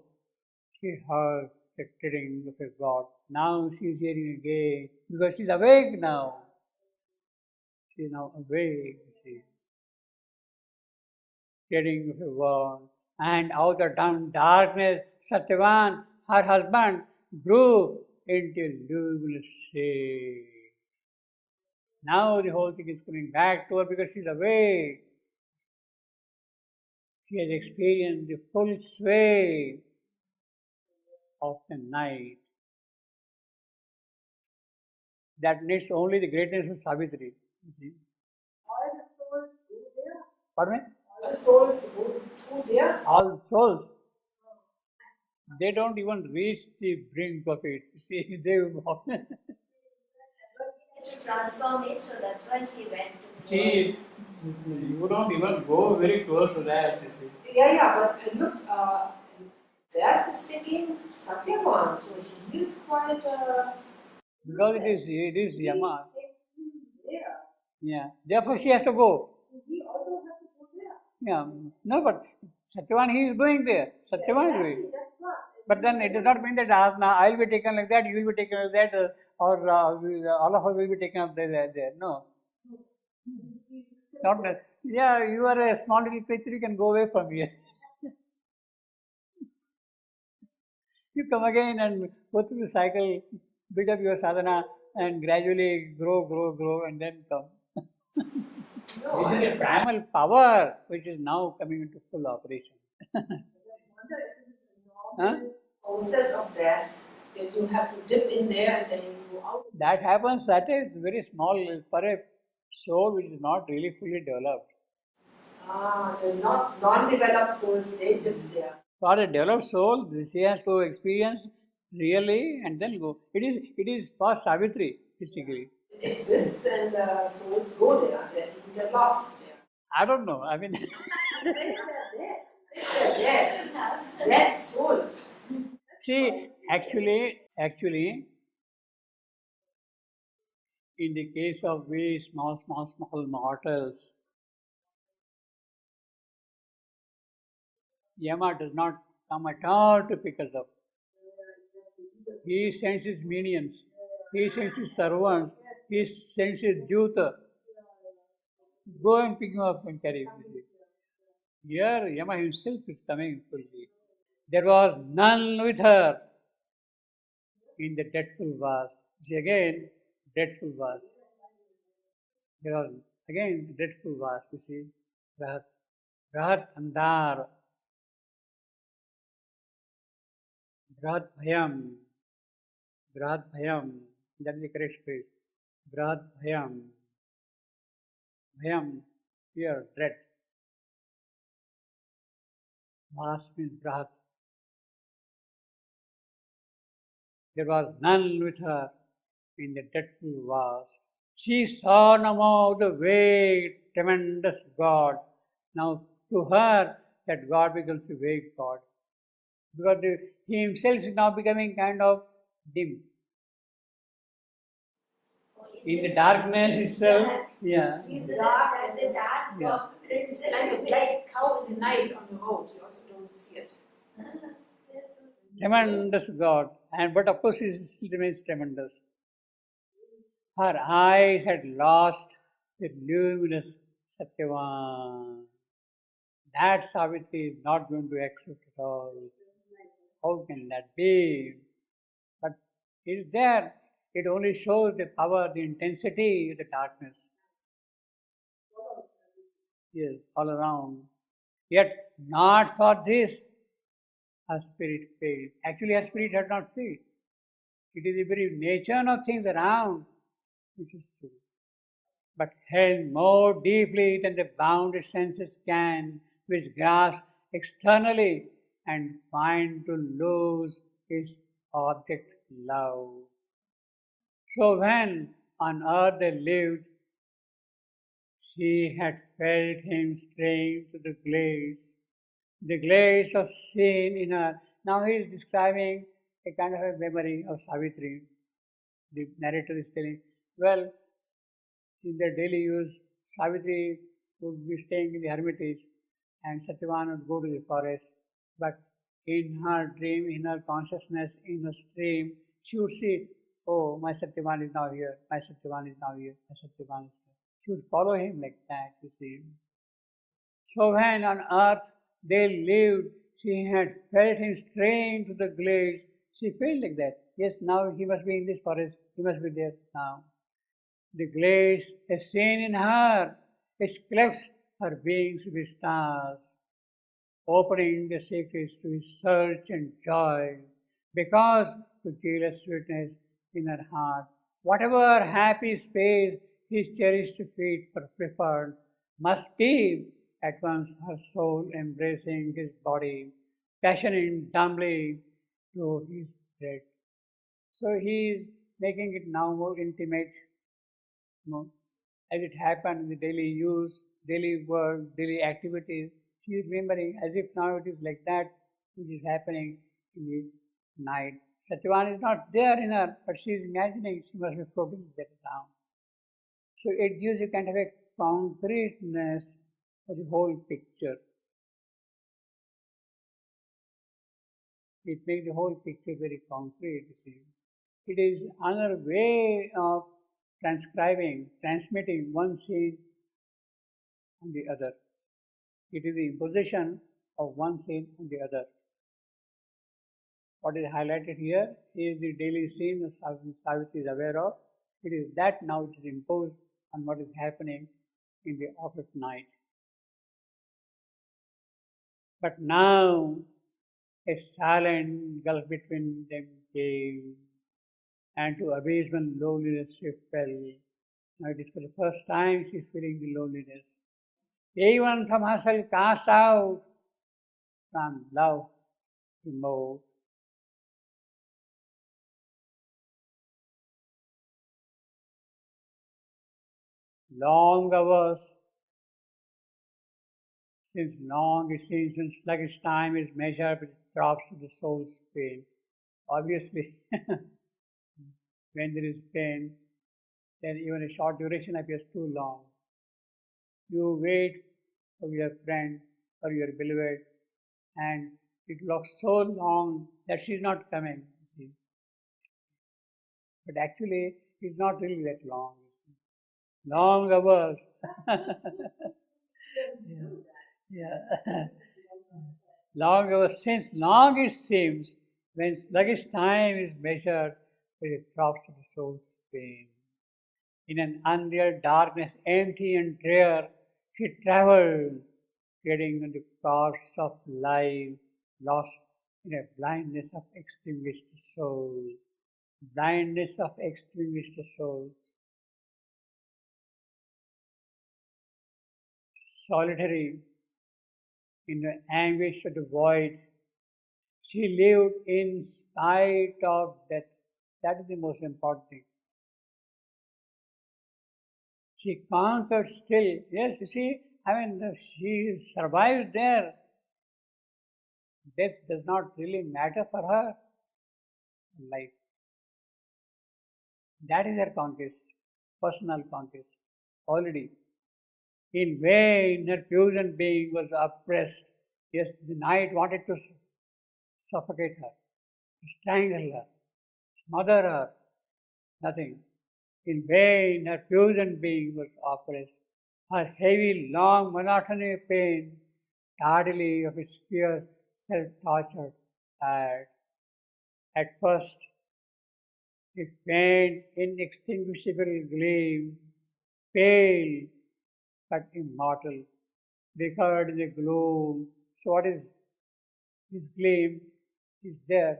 she heard the treading of a God. Now she is hearing again, because she is awake now. She is now awake, treading of a world. And out of darkness, Satyavan, her husband, grew into luminous shade. Now the whole thing is coming back to her because she is awake. She has experienced the full sway of the night. That needs only the greatness of Savitri. You see? All the souls go there. Pardon me? All the souls go through there. All souls. They don't even reach the brink of it. See, they walk. To transform it, so that's why she went to See, you don't even go very close to that. You see. Yeah, but look, there's taking Satyavan, so he is quite. Because it is Yama. There. Yeah. Therefore she has to go. He also has to go there. Yeah, no, but Satyavan, he is going there. Satyavan is going. But then it does not mean that now I will be taken like that, you will be taken like that, or all of us will be taken up there. No, not that. Yeah, you are a small little creature, you can go away from here. You come again and go through the cycle, build up your sadhana, and gradually grow, and then come. No, This is a primal power which is now coming into full operation. Huh? process of death that you have to dip in there and then you go out. That happens, that is very small for a soul which is not really fully developed. The non-developed souls, they dip there. For a developed soul, this he has to experience really and then go. It is for Savitri, basically. It exists and souls go there. They're lost there. I don't know. I mean, They're dead. Dead souls. see, actually, in the case of we small mortals, Yama does not come at all to pick us up. He sends his minions, he sends his servants, he sends his Juta. Go and pick him up and carry him with you. Here, Yama himself is coming fully. There was none with her in the dreadful vast. See again, dreadful vast. There was again dreadful vast, you see. Rahat Andar, Brahad Bhayam, that is the correct phrase. Brahad Bhayam, fear, dread. Vas means Brahad. There was none with her in the dreadful vast. She saw no more the vague, tremendous God. Now to her, that God becomes a vague God. Because he himself is now becoming kind of dim. In the darkness itself, yeah. He's dark As a dark Yeah. God. It's like a black cow in the night on the road. You also don't see it. Yes. Tremendous God, and but of course he still remains tremendous. Her eyes had lost the luminous Satyavan. That Savitri is not going to accept at all. How can that be? But it is there. It only shows the power, the intensity of the darkness. Yes, all around. Yet not for this her spirit failed. Actually, her spirit had not failed. It is the very nature of things around which is true, but held more deeply than the bounded senses can, which grasp externally and find to lose its object love. So when on earth they lived, she had felt him straying to the glades of sin in her. Now he is describing a kind of a memory of Savitri. The narrator is telling, well, in their daily use, Savitri would be staying in the hermitage and Satyavan would go to the forest. But in her dream, in her consciousness, in her stream, she would see, oh, my Satyavan is now here, my Satyavan is now here, my Satyavan is here. She would follow him like that, you see. So when on earth they lived, she had felt him straying to the glades. She felt like that. Yes, now he must be in this forest, he must be there now. The glades, a scene in her, its clefts her beings with stars, opening the secrets to his search and joy, because to jealous sweetness in her heart, whatever happy space his cherished feet preferred, must be at once her soul embracing his body, passioning dumbly to his breast. So he is making it now more intimate, as it happened in the daily use, daily work, daily activities. She is remembering as if now it is like that which is happening in the night. Satyavan is not there in her, but she is imagining she must be floating there down. So it gives a kind of a concreteness for the whole picture. It makes the whole picture very concrete, you see. It is another way of transmitting one scene on the other. It is the imposition of one scene on the other. What is highlighted here is the daily scene that Savitri is aware of. It is that now which is imposed on what is happening in the opposite night. But now a silent gulf between them came, and to abysmal loneliness she fell. Now it is for the first time she is feeling the loneliness. Even from herself cast out from love removed. Long hours, since long it seems when sluggish time is measured with drops of the soul's pain. Obviously, when there is pain, then even a short duration appears too long. You wait for your friend or your beloved, and it looks so long that she is not coming, you see. But actually, it's not really that long. Long hours. Yeah. Long hours, since long it seems, when sluggish time is measured with the drops of the soul's pain. In an unreal darkness, empty and drear, she travelled, treading on the paths of life, lost in a blindness of extinguished soul. Blindness of extinguished soul. Solitary in the anguish of the void, she lived in spite of death. That is the most important thing. She conquered still. Yes, you see, she survived there. Death does not really matter for her in life. That is her conquest, personal conquest, already. In vain, her puissant being was oppressed. Yes, the night wanted to suffocate her, strangle her, smother her. Nothing. In vain, her puissant being was oppressed. Her heavy, long, monotony of pain, tardily of its fierce, self-tortured, tired. At first, a faint, inextinguishable gleam, pale but immortal, recovered in the gloom. So what is this gleam? Is there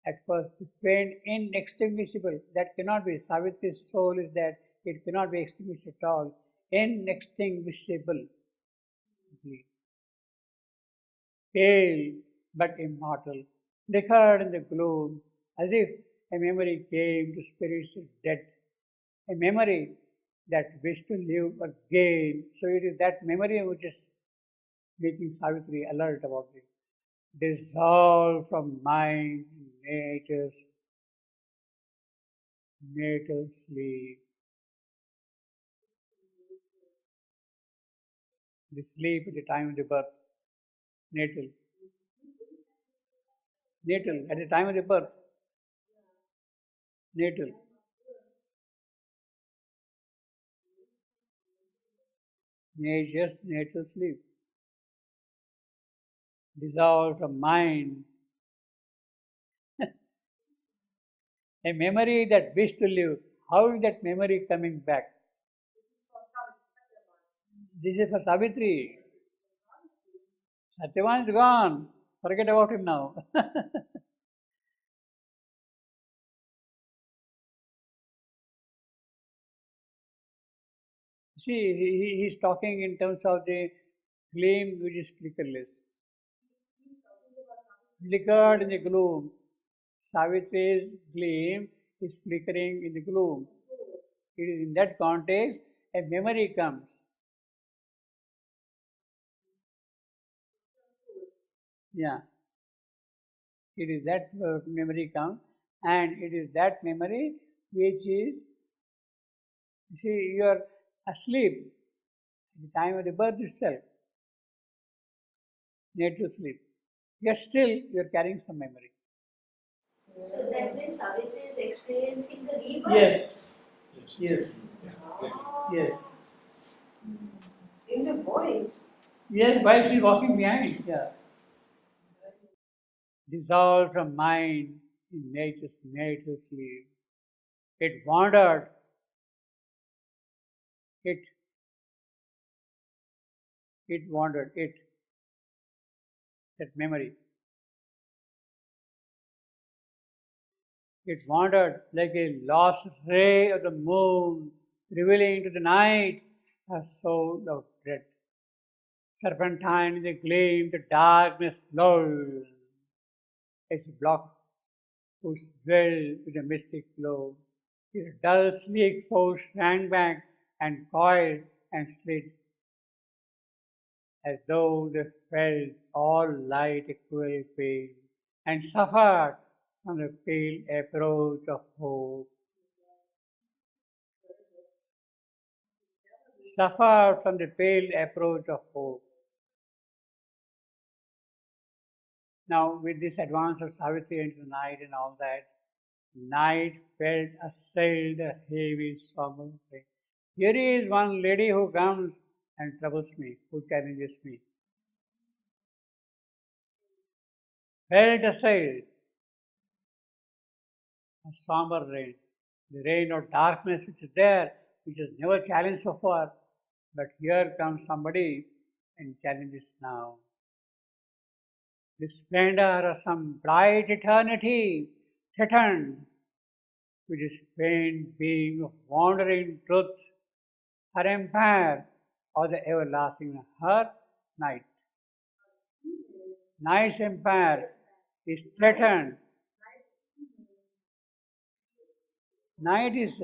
at first, the faint, inextinguishable, that cannot be. Savitri's soul is that it cannot be extinguished at all. Inextinguishable. Pale but immortal, flickered in the gloom, as if a memory came to spirits dead, a memory that wished to live again. So it is that memory which is making Savitri alert about it. Dissolve from mind, nature's natal sleep. The sleep at the time of the birth, natal. Natal, at the time of the birth, natal. Nature's natal sleep. Dissolve from mind. A memory that wished to live. How is that memory coming back? This is for Savitri. Satyavan is gone. Forget about him now. See, he is talking in terms of the gleam which is flickerless. Flickered in the gloom. Savitri's gleam is flickering in the gloom. It is in that context a memory comes. Yeah. It is that memory comes, and it is that memory which is, you see, you are asleep at the time of the birth itself. native sleep. Yet still you are carrying some memory. So that means Savitri is experiencing the rebirth. Yes, Yes. yes, Yeah. yes. In the void, Yes, while she is walking behind. Yeah. Dissolved from mind in nature's native sleep. It wandered. It wandered. That memory. It wandered like a lost ray of the moon, revealing to the night a soul of dread. Serpentine in the gleam, the darkness glowed. Its block whose dwelled with a mystic glow. His dull, sleek force ran back and coiled and slid, as though they felt all light a cruel pain, and suffered from the pale approach of hope. Suffered from the pale approach of hope. Now, with this advance of Savitri into the night and all that, night felt assailed a heavy somber pain. Here is one lady who comes and troubles me, who challenges me. Felt assailed a somber rain, the rain of darkness which is there, which has never challenged so far. But here comes somebody and challenges now. The splendor of some bright eternity threatened with this faint being of wandering truth, her empire or the everlasting her night. Night's empire is threatened. Night is,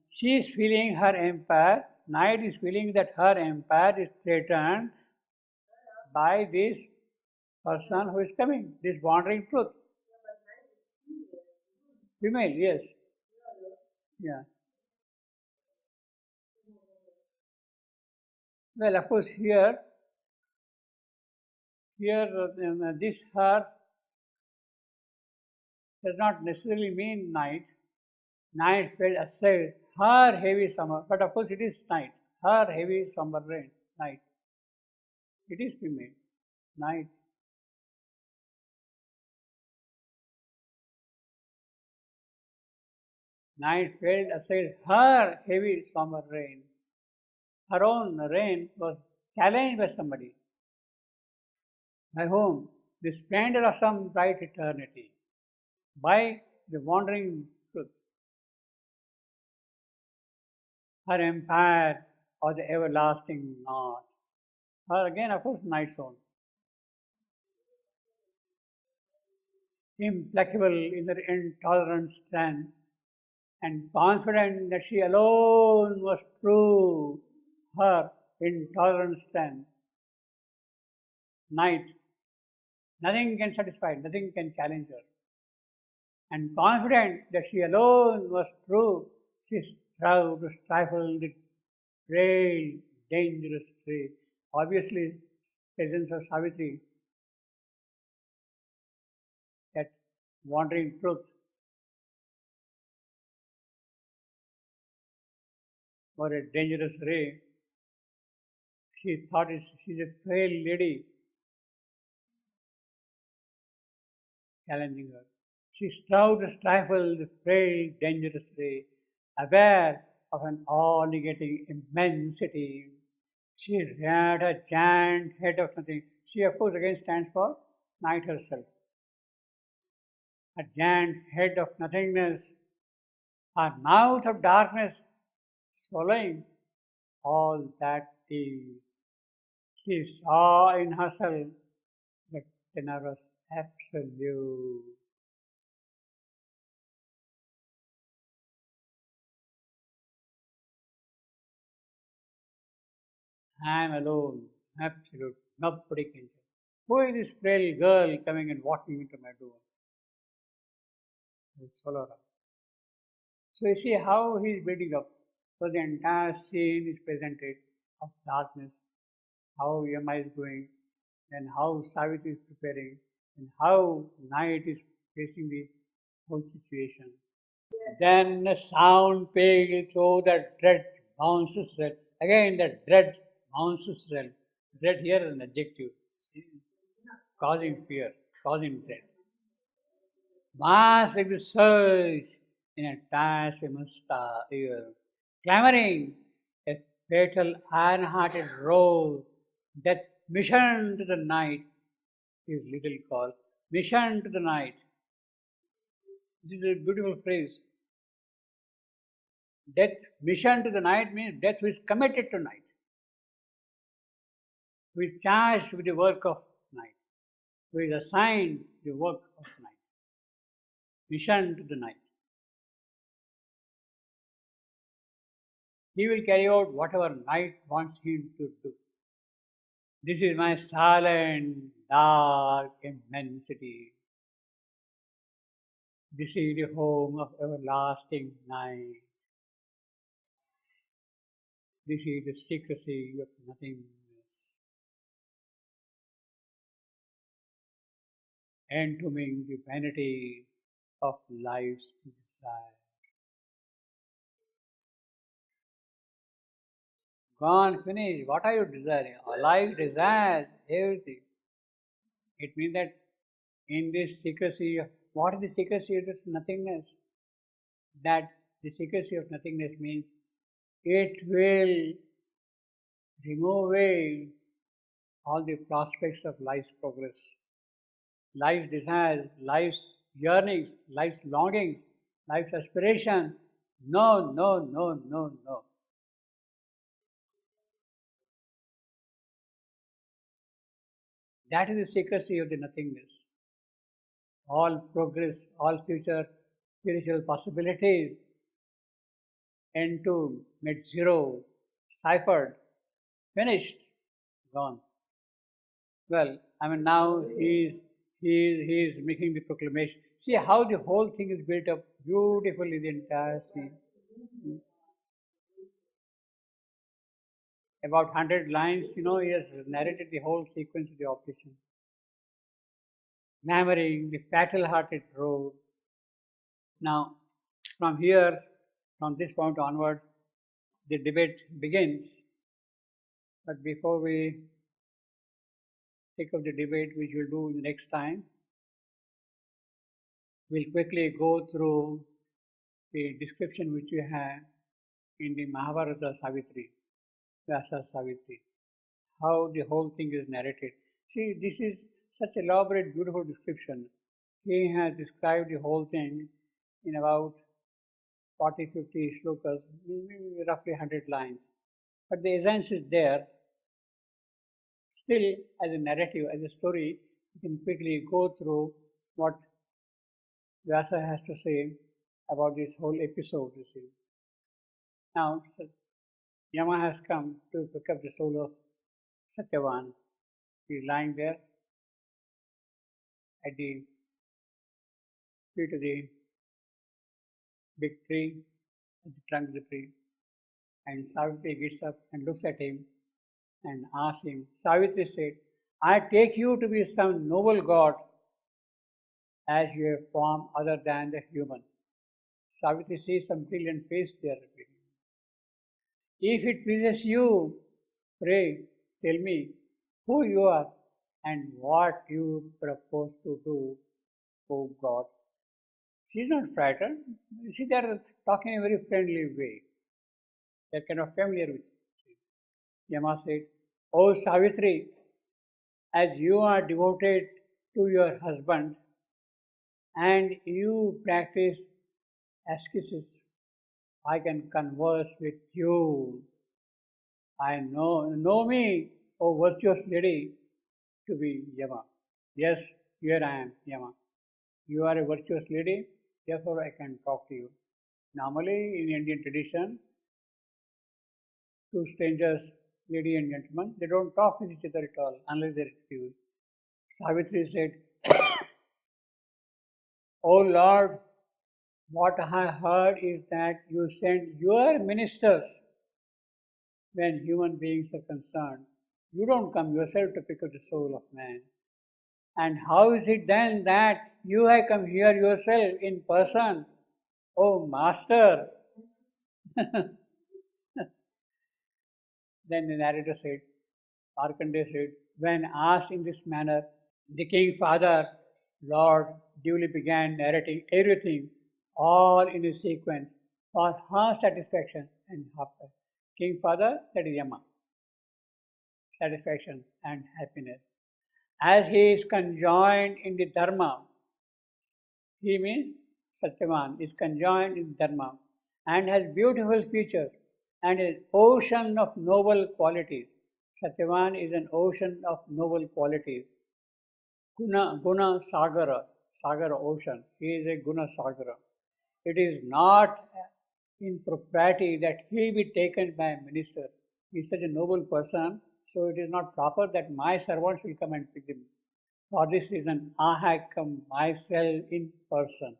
she is feeling her empire. Night is feeling that her empire is threatened by this person who is coming, this wandering truth. Female, yes. Yeah. Well, of course, here, this her does not necessarily mean night. Night felt assailed, her heavy summer, but of course it is night, her heavy summer rain, night. It is female, night. Night felt assailed, her heavy summer rain. Her own rain was challenged by somebody. By whom? The splendor of some bright eternity. By the wandering truth. Her empire or the everlasting knot. Her again, of course, night's own. Implacable in her intolerant strength and confident that she alone was true, her intolerant strength. Night. Nothing can satisfy, nothing can challenge her. And confident that she alone was true, she strove to stifle the frail, dangerous tree. Obviously, presence of Savitri, that wandering truth, or a dangerous ray. She thought she's a frail lady, challenging her. She strove to stifle the frail, dangerous ray, aware of an all-negating immensity. She reared a giant head of nothing. She, of course, again stands for night herself. A giant head of nothingness, her mouth of darkness, swallowing all that is. She saw in herself the tenuous absolute. I am alone, absolute, nobody can tell. Who is this frail girl coming and walking into my door? I swallow her. So you see how he is building up. So the entire scene is presented of darkness, how Yama is going, and how Savitri is preparing, and how night is facing the whole situation. Then a sound pale through the dread bounces red. Again the dread bounces red. Dread here is an adjective, causing fear, causing dread. Mass like the surge in a task ear, clamoring a fatal iron-hearted roar, that mission to the night is little called. Mission to the night. This is a beautiful phrase. Death, mission to the night means death who is committed to night, who is charged with the work of night, who is assigned the work of night. Mission to the night. He will carry out whatever night wants him to do. This is my silent, dark immensity. This is the home of everlasting night. This is the secrecy of nothingness. Entombing the vanity of life's desire. Gone, finished. What are you desiring? Life desires everything. It means that in this secrecy, what is the secrecy of this nothingness? That the secrecy of nothingness means it will remove away all the prospects of life's progress, life's desires, life's yearnings, life's longings, life's aspirations. No, no, no, no, no. That is the secrecy of the nothingness. All progress, all future spiritual possibilities entombed, made zero, ciphered, finished, gone. Well, now he is making the proclamation. See how the whole thing is built up beautifully, the entire scene. About 100 lines, he has narrated the whole sequence of the operation. Clamoring, the fatal-hearted roar. Now, from here, from this point onward, the debate begins. But before we take up the debate, which we'll do next time, we'll quickly go through the description which we have in the Mahabharata Savitri, Vyasa Savitri, how the whole thing is narrated. See, this is such elaborate, beautiful description. He has described the whole thing in about 40-50 shlokas, roughly 100 lines. But the essence is there. Still, as a narrative, as a story, you can quickly go through what Vyasa has to say about this whole episode, you see. Now, Yama has come to pick up the soul of Satyavan. He is lying there at the feet of the big tree, at the trunk of the tree. And Savitri gets up and looks at him and asks him. Savitri said, I take you to be some noble god as you have form other than the human. Savitri sees some brilliant face there. If it pleases you, pray, tell me who you are and what you propose to do, O God. She is not frightened. You see, they are talking in a very friendly way. They are kind of familiar with it. Yama said, O Savitri, as you are devoted to your husband and you practice asceticism, I can converse with you. I know me, O virtuous lady, to be Yama. Yes, here I am, Yama. You are a virtuous lady, therefore I can talk to you. Normally, in Indian tradition, two strangers, lady and gentleman, they don't talk with each other at all unless they are refused. Savitri said, O Lord, what I heard is that you send your ministers when human beings are concerned. You don't come yourself to pick up the soul of man. And how is it then that you have come here yourself in person? Oh, Master! Then the narrator said, Markandeya said, when asked in this manner, the king father, Lord, duly began narrating everything, all in a sequence, for her satisfaction and after. King father, that is Yama, satisfaction and happiness. As he is conjoined in the Dharma, he means Satyavan is conjoined in Dharma and has beautiful features and an ocean of noble qualities. Satyavan is an ocean of noble qualities. Guna Sagara, Sagara ocean. He is a Guna Sagara. It is not in propriety that he be taken by a minister. He is such a noble person, so it is not proper that my servants will come and pick him. For this reason, I have come myself in person.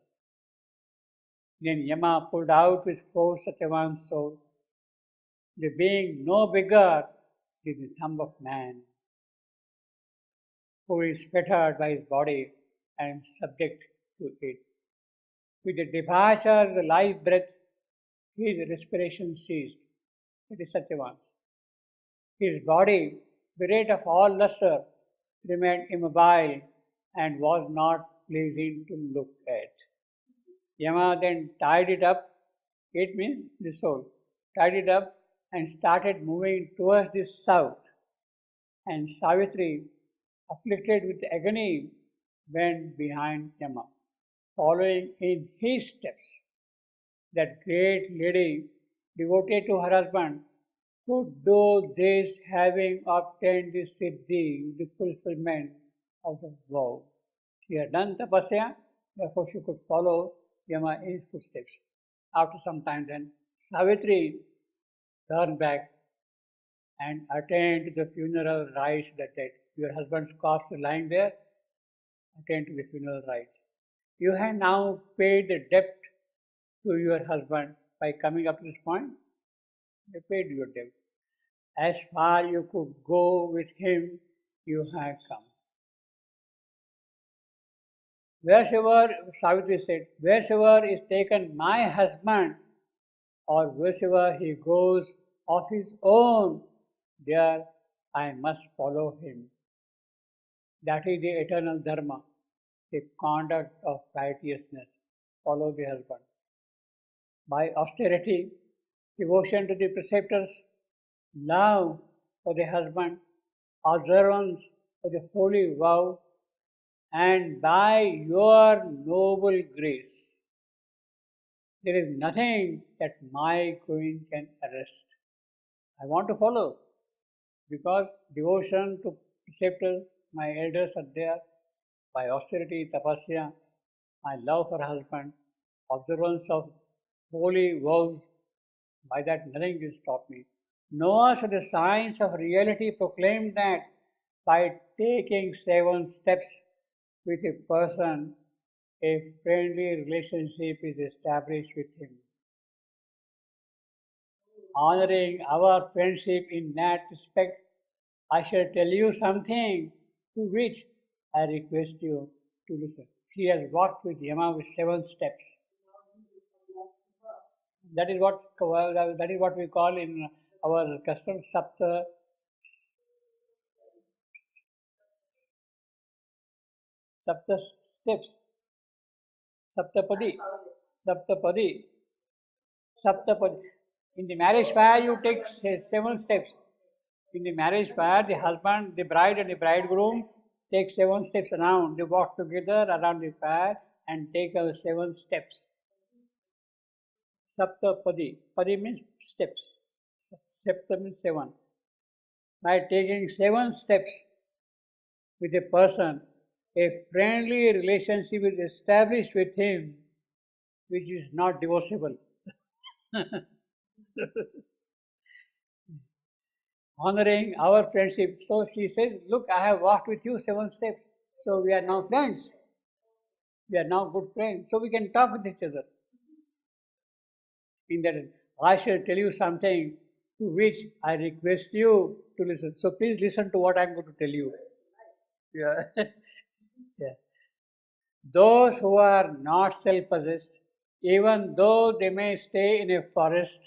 Then Yama pulled out with force Satyavan's soul, the being no bigger than the thumb of man, who is fettered by his body and subject to it. With the departure of the life breath, his respiration ceased. It is Satyavan. His body, bereft of all luster, remained immobile and was not pleasing to look at. Yama then tied it up, it means the soul, tied it up and started moving towards the south. And Savitri, afflicted with agony, went behind Yama, following in his steps. That great lady, devoted to her husband, could do this having obtained the siddhi, the fulfillment of the vow. She had done tapasya, therefore she could follow Yama in his footsteps. After some time then, Savitri turned back and attended to the funeral rites that day. Your husband's corpse is lying there, attend to the funeral rites. You have now paid the debt to your husband by coming up to this point. You paid your debt. As far you could go with him, you have come. Wheresoever, Savitri said, wheresoever is taken my husband, or wheresoever he goes of his own, there I must follow him. That is the eternal dharma, the conduct of righteousness. Follow the husband. By austerity, devotion to the preceptors, love for the husband, observance of the holy vow, and by your noble grace, there is nothing that my going can arrest. I want to follow because devotion to preceptors, my elders are there, by austerity, tapasya, my love for husband, observance of holy vows, by that nothing will stop me. Knowers of the science of reality proclaim that by taking 7 steps with a person, a friendly relationship is established with him. Honoring our friendship in that respect, I shall tell you something to which I request you to listen. She has walked with Yama with 7 steps. That is what we call in our custom sapta steps. Saptapadi. Saptapadi. Saptapadi. In the marriage fire, you take 7 steps. In the marriage fire, the husband, the bride, and the bridegroom take 7 steps around. They walk together around the fire and take 7 steps. Saptapadi. Padi means steps. Sapta means 7. By taking 7 steps with a person, a friendly relationship is established with him, which is not divorceable. Honoring our friendship. So she says, look, I have walked with you 7 steps. So we are now friends. We are now good friends. So we can talk with each other. In that, I shall tell you something to which I request you to listen. So please listen to what I am going to tell you. Yeah. Yeah. Those who are not self-possessed, even though they may stay in a forest,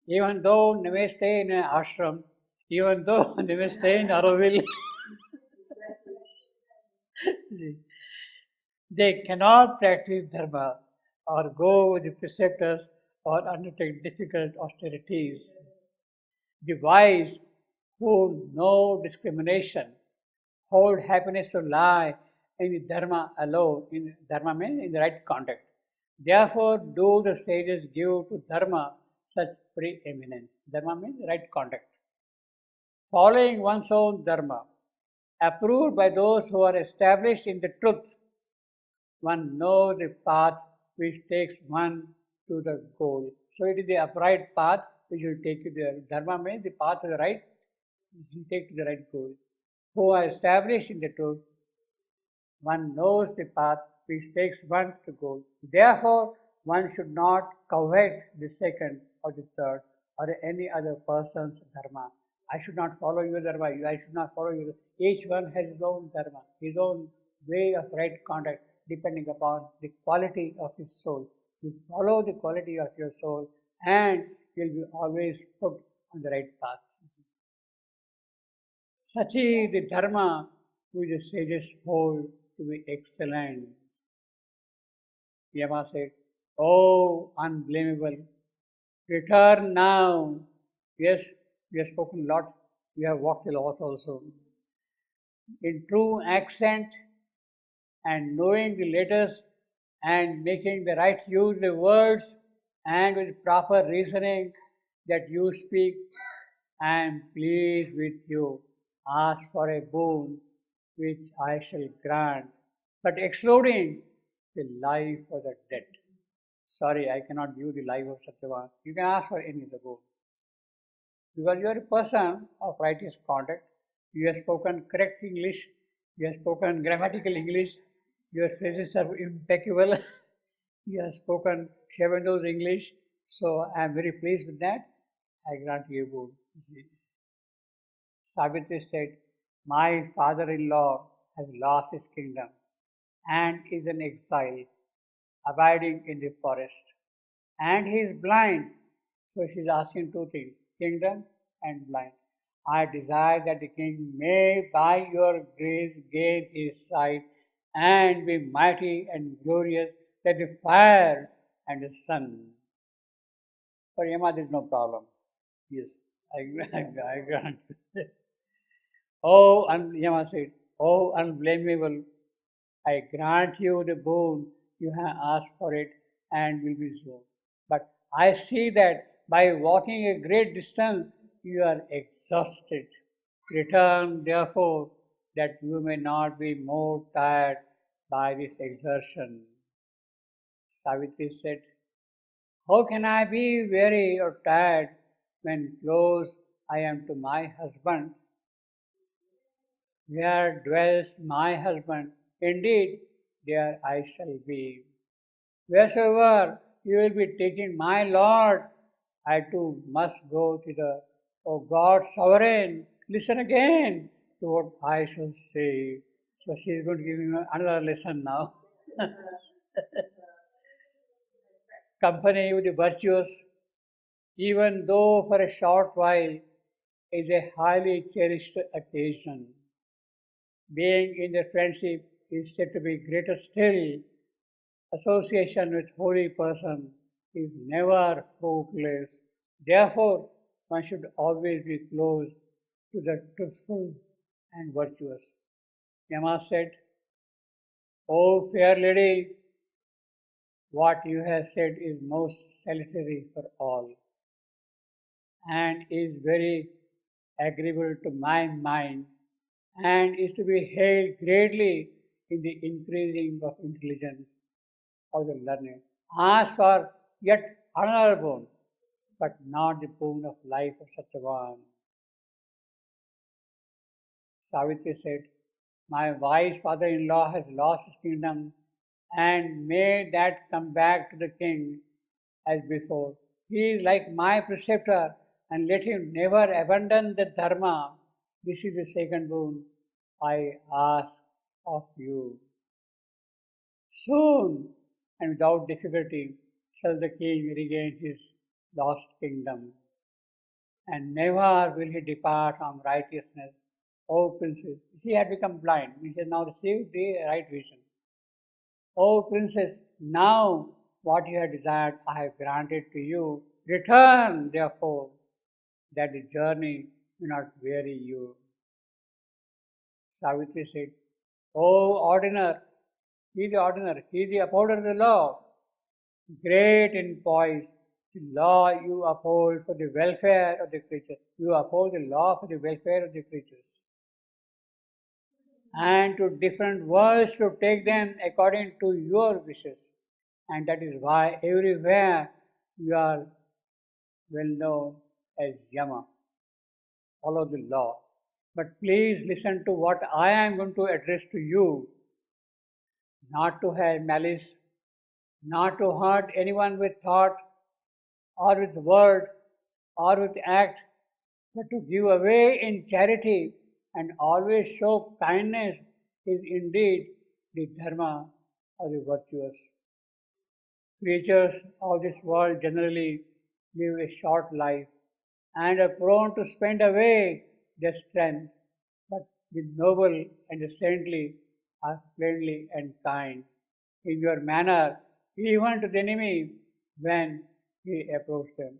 even though they may stay in an ashram, even though they may stay in Auroville, they cannot practice dharma or go with the preceptors or undertake difficult austerities. The wise who know discrimination hold happiness to lie in the dharma alone. In dharma means in the right conduct. Therefore, do the sages give to dharma such preeminence. Dharma means right conduct. Following one's own dharma, approved by those who are established in the truth, one knows the path which takes one to the goal. So it is the upright path which will take you there. Dharma means the path to the right, which will take to the right goal. Who are established in the truth, one knows the path which takes one to goal. Therefore, one should not covet the second or the third or any other person's dharma. I should not follow your dharma, I should not follow your. Each one has his own dharma, his own way of right conduct, depending upon the quality of his soul. You follow the quality of your soul and you'll be always put on the right path. Such is the dharma which the sages hold to be excellent. Yama said, "Oh, unblameable, return now." Yes, we have spoken a lot, we have walked a lot also. In true accent and knowing the letters and making the right use of the words and with proper reasoning that you speak, I am pleased with you. Ask for a boon which I shall grant, but excluding the life of the dead. Sorry, I cannot give the life of Satyavan. You can ask for any other boon. Because you are a person of righteous conduct, you have spoken correct English, you have spoken grammatical English, your phrases are impeccable, you have spoken Shevando's English, so I am very pleased with that. I grant you a boon. Savitri said, my father-in-law has lost his kingdom and is an exile, abiding in the forest. And he is blind. So she is asking two things, kingdom and blind. I desire that the king may by your grace gain his sight and be mighty and glorious like the fire and the sun. For Yama there is no problem. Yes, I grant. Oh, Yama said, oh unblameable, I grant you the boon, you have asked for it and will be so. But I see that by walking a great distance, you are exhausted. Return, therefore, that you may not be more tired by this exertion. Savitri said, how can I be weary or tired when close I am to my husband? Where dwells my husband, indeed there I shall be. Wheresoever you will be taking my Lord, I too must go to the, O God sovereign, listen again to what I shall say. So she is going to give me another lesson now. Company with the virtuous, even though for a short while, is a highly cherished occasion. Being in the friendship is said to be greater still. Association with holy person is never fruitless. Therefore, one should always be close to the truthful and virtuous. Yama said, O fair lady, what you have said is most salutary for all and is very agreeable to my mind and is to be held greatly in the increasing of intelligence of the learned. Ask for yet another boon, but not the boon of life of Satyavan. Savitri said, my wise father-in-law has lost his kingdom and may that come back to the king as before. He is like my preceptor and let him never abandon the dharma. This is the second boon I ask of you. Soon and without difficulty shall the king regain his lost kingdom, and never will he depart from righteousness. O princess, she had become blind, he has now received the right vision. O princess, now what you have desired I have granted to you. Return, therefore, that the journey may not weary you. Savitri said, O ordiner, he is the ordiner, he is the upholder of the law, great in poise. The law you uphold for the welfare of the creatures. You uphold the law for the welfare of the creatures. And to different worlds to take them according to your wishes. And that is why everywhere you are well known as Yama. Follow the law. But please listen to what I am going to address to you. Not to have malice, not to hurt anyone with thought, or with word, or with act, but to give away in charity and always show kindness is indeed the dharma of the virtuous. Creatures of this world generally live a short life and are prone to spend away their strength, but the noble and the saintly are friendly and kind in your manner, even to the enemy when he approached them.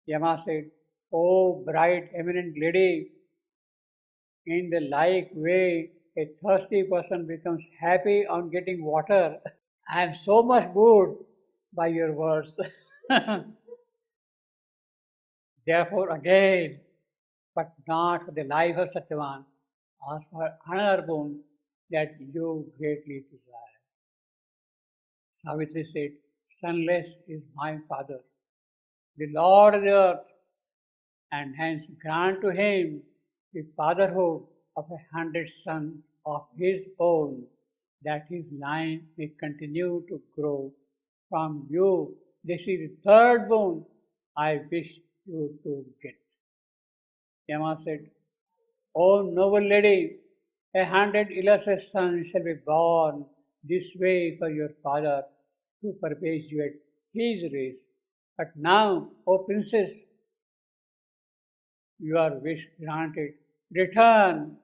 Yama said, O bright, eminent lady, in the like way a thirsty person becomes happy on getting water. I am so much moved by your words. Therefore, again, but not for the life of Satyavan, ask for another boon that you greatly desire. Savitri said, Sunless is my father, the Lord of the earth, and hence grant to him the fatherhood of 100 sons of his own, that his line may continue to grow. From you, this is the third boon I wish you to get. Yama said, O noble lady, 100 illustrious sons shall be born this way for your father to perpetuate his race. But now, O princess, your wish granted. Return,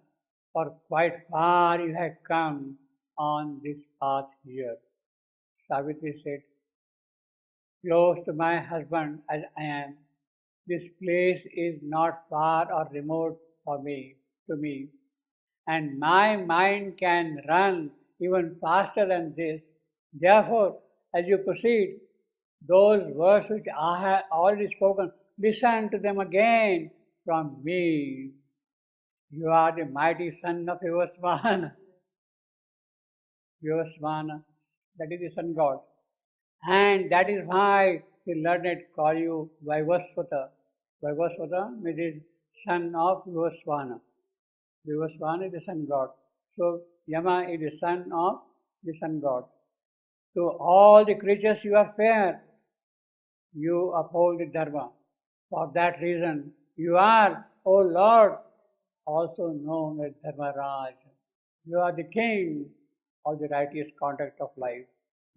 for quite far you have come on this path here. Savitri said, Close to my husband as I am, this place is not far or remote for me, to me, and my mind can run even faster than this. Therefore, as you proceed, those words which I have already spoken, listen to them again from me. You are the mighty son of Vivasvana. Vivasvana, that is the sun god. And that is why the learned call you Vaivasvata. Vaivasvata means son of Vivasvana. Vivasvana is the sun god. So Yama is the son of the sun god. To all the creatures you are fair, you uphold the dharma. For that reason, you are, O Lord, also known as Dharmaraj. You are the king of the righteous conduct of life.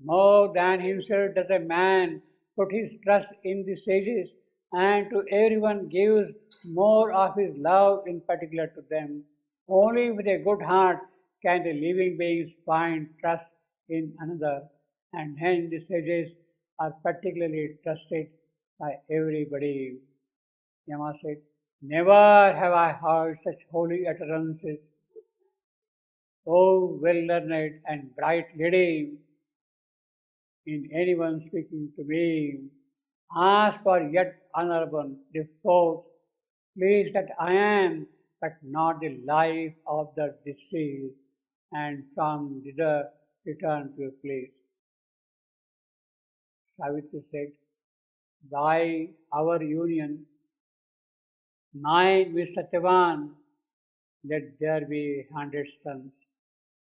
More than himself does a man put his trust in the sages, and to everyone gives more of his love in particular to them. Only with a good heart can the living beings find trust in another, and hence the sages are particularly trusted by everybody. Yama said, Never have I heard such holy utterances. O well-learned and bright lady, in anyone speaking to me, ask for yet another one, the fourth. Please that I am, but not the life of the deceased, and from thither return to your place. Savitri said, By our union, mine with Satyavan, let there be 100 sons,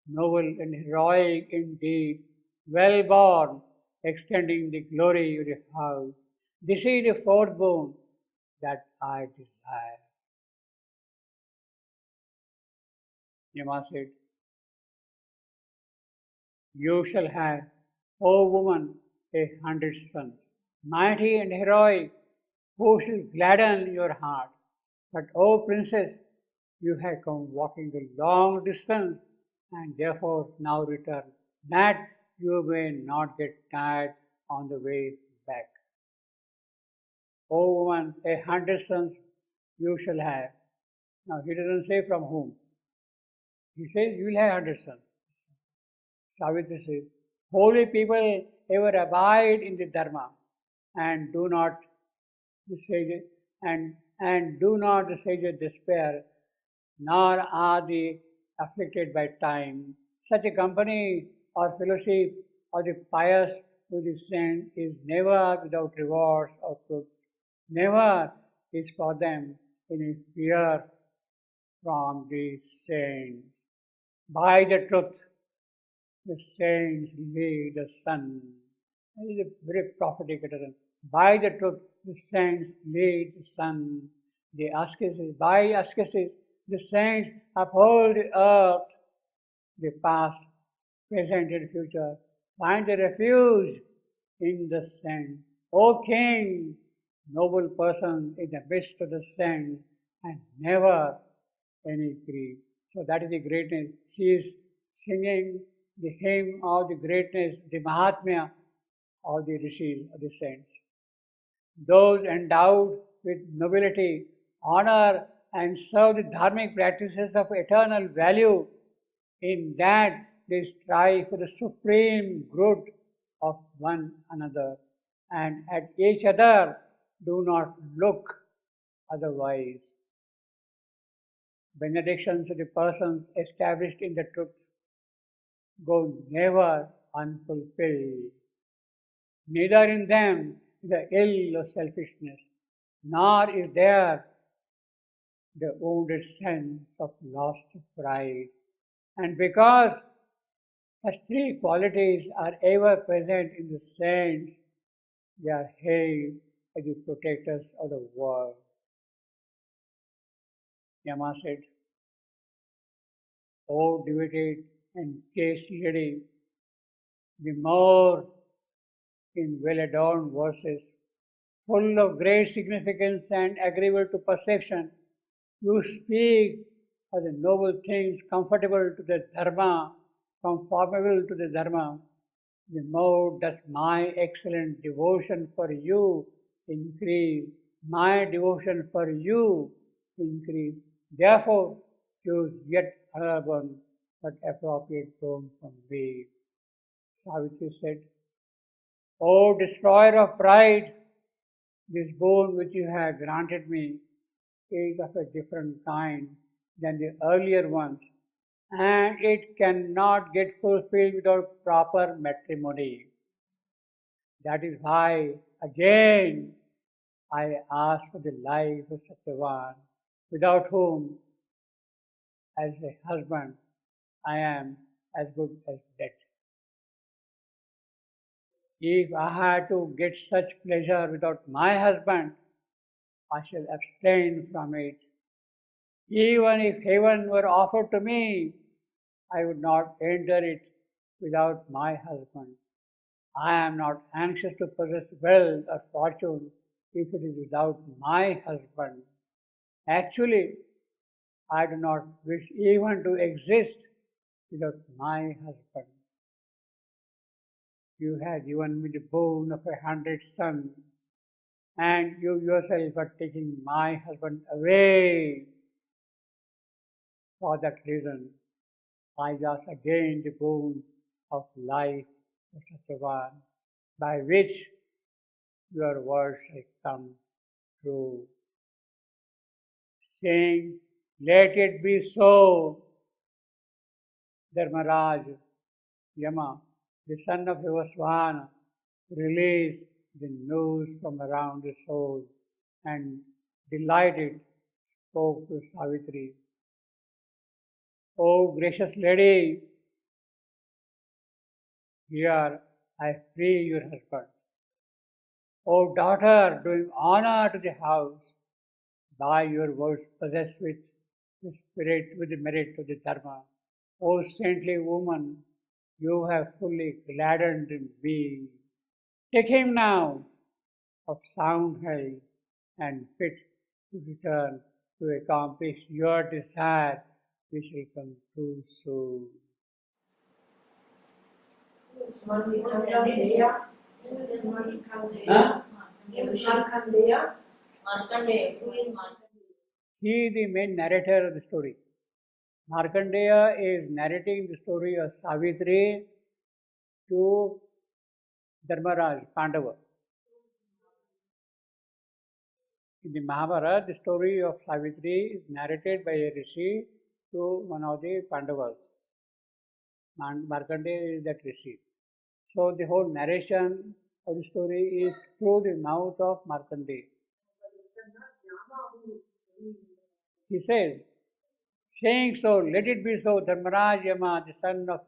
noble and heroic indeed, well born, extending the glory of the house. This is the fourth boon that I desire. Yama said, you shall have, O woman, 100 sons, mighty and heroic, who shall gladden your heart. But, O princess, you have come walking a long distance, and therefore now return, that you may not get tired on the way back. O woman, 100 sons you shall have. Now he doesn't say from whom. He says you will have 100 sons. Savitri says, holy people ever abide in the Dharma and do not the sages and do not the sages despair, nor are they afflicted by time. Such a company or fellowship of the pious with the saint is never without rewards or fruit. Never is for them any fear from the saints. By the truth, the saints lead the sun. That is a very prophetic utterance. By the truth, the saints lead the sun. The ascetics, by ascetics, the saints uphold the earth. The past, present, and future find a refuge in the saints. O King, noble person in the midst of the saints, and never any grief. So that is the greatness. She is singing the hymn of the greatness, the Mahatmya of the rishis, of the saints. Those endowed with nobility, honor, and serve the dharmic practices of eternal value, in that they strive for the supreme good of one another, and at each other do not look otherwise. Benedictions of the persons established in the truth go never unfulfilled. Neither in them is the ill of selfishness, nor is there the wounded sense of lost pride. And because such three qualities are ever present in the saints, they are hailed as the protectors of the world. Yama said, O devoted and chaste lady, the more in well-adorned verses, full of great significance and agreeable to perception, you speak of the noble things comfortable to the Dharma, conformable to the Dharma, the more does my excellent devotion for you increase. My devotion for you increase. Therefore, choose yet another one, but appropriate tone from me. Savitri said, O destroyer of pride, this boon which you have granted me is of a different kind than the earlier ones, and it cannot get fulfilled without proper matrimony. That is why, again, I ask for the life of Satyavan, without whom, as a husband, I am as good as dead. If I had to get such pleasure without my husband, I shall abstain from it. Even if heaven were offered to me, I would not enter it without my husband. I am not anxious to possess wealth or fortune if it is without my husband. Actually, I do not wish even to exist without my husband. You have given me the boon of 100 sons, and you yourself are taking my husband away. For that reason, I ask again the boon of life of Satyavan, by which your words shall come true. Saying, let it be so, Dharmaraj, Yama, the son of Vivasvana, released the news from around the soul and delighted spoke to Savitri. O gracious lady, here I free your husband. O daughter, doing honor to the house, by your words possessed with the spirit, with the merit of the Dharma. O saintly woman, you have fully gladdened me. Take him now of sound health and fit to return to accomplish your desire, which will come true soon. Who is Markandeya? Who is Markandeya? Huh? Who is Markandeya? Markandeya, who is Markandeya? He is the main narrator of the story. Markandeya is narrating the story of Savitri to Dharmaraj, Pandava. In the Mahabharata, the story of Savitri is narrated by a rishi to one of the Pandavas. Markandeya is that rishi. So the whole narration of the story is through the mouth of Markandeya. He says, saying so, let it be so, Dharmaraj Yama, the son of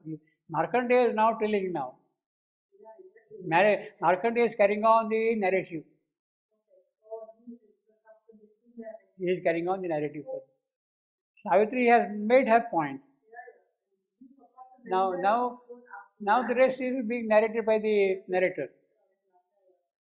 Markandeya is now telling now. Markandeya is carrying on the narrative. He is carrying on the narrative. Savitri has made her point. Now the rest is being narrated by the narrator.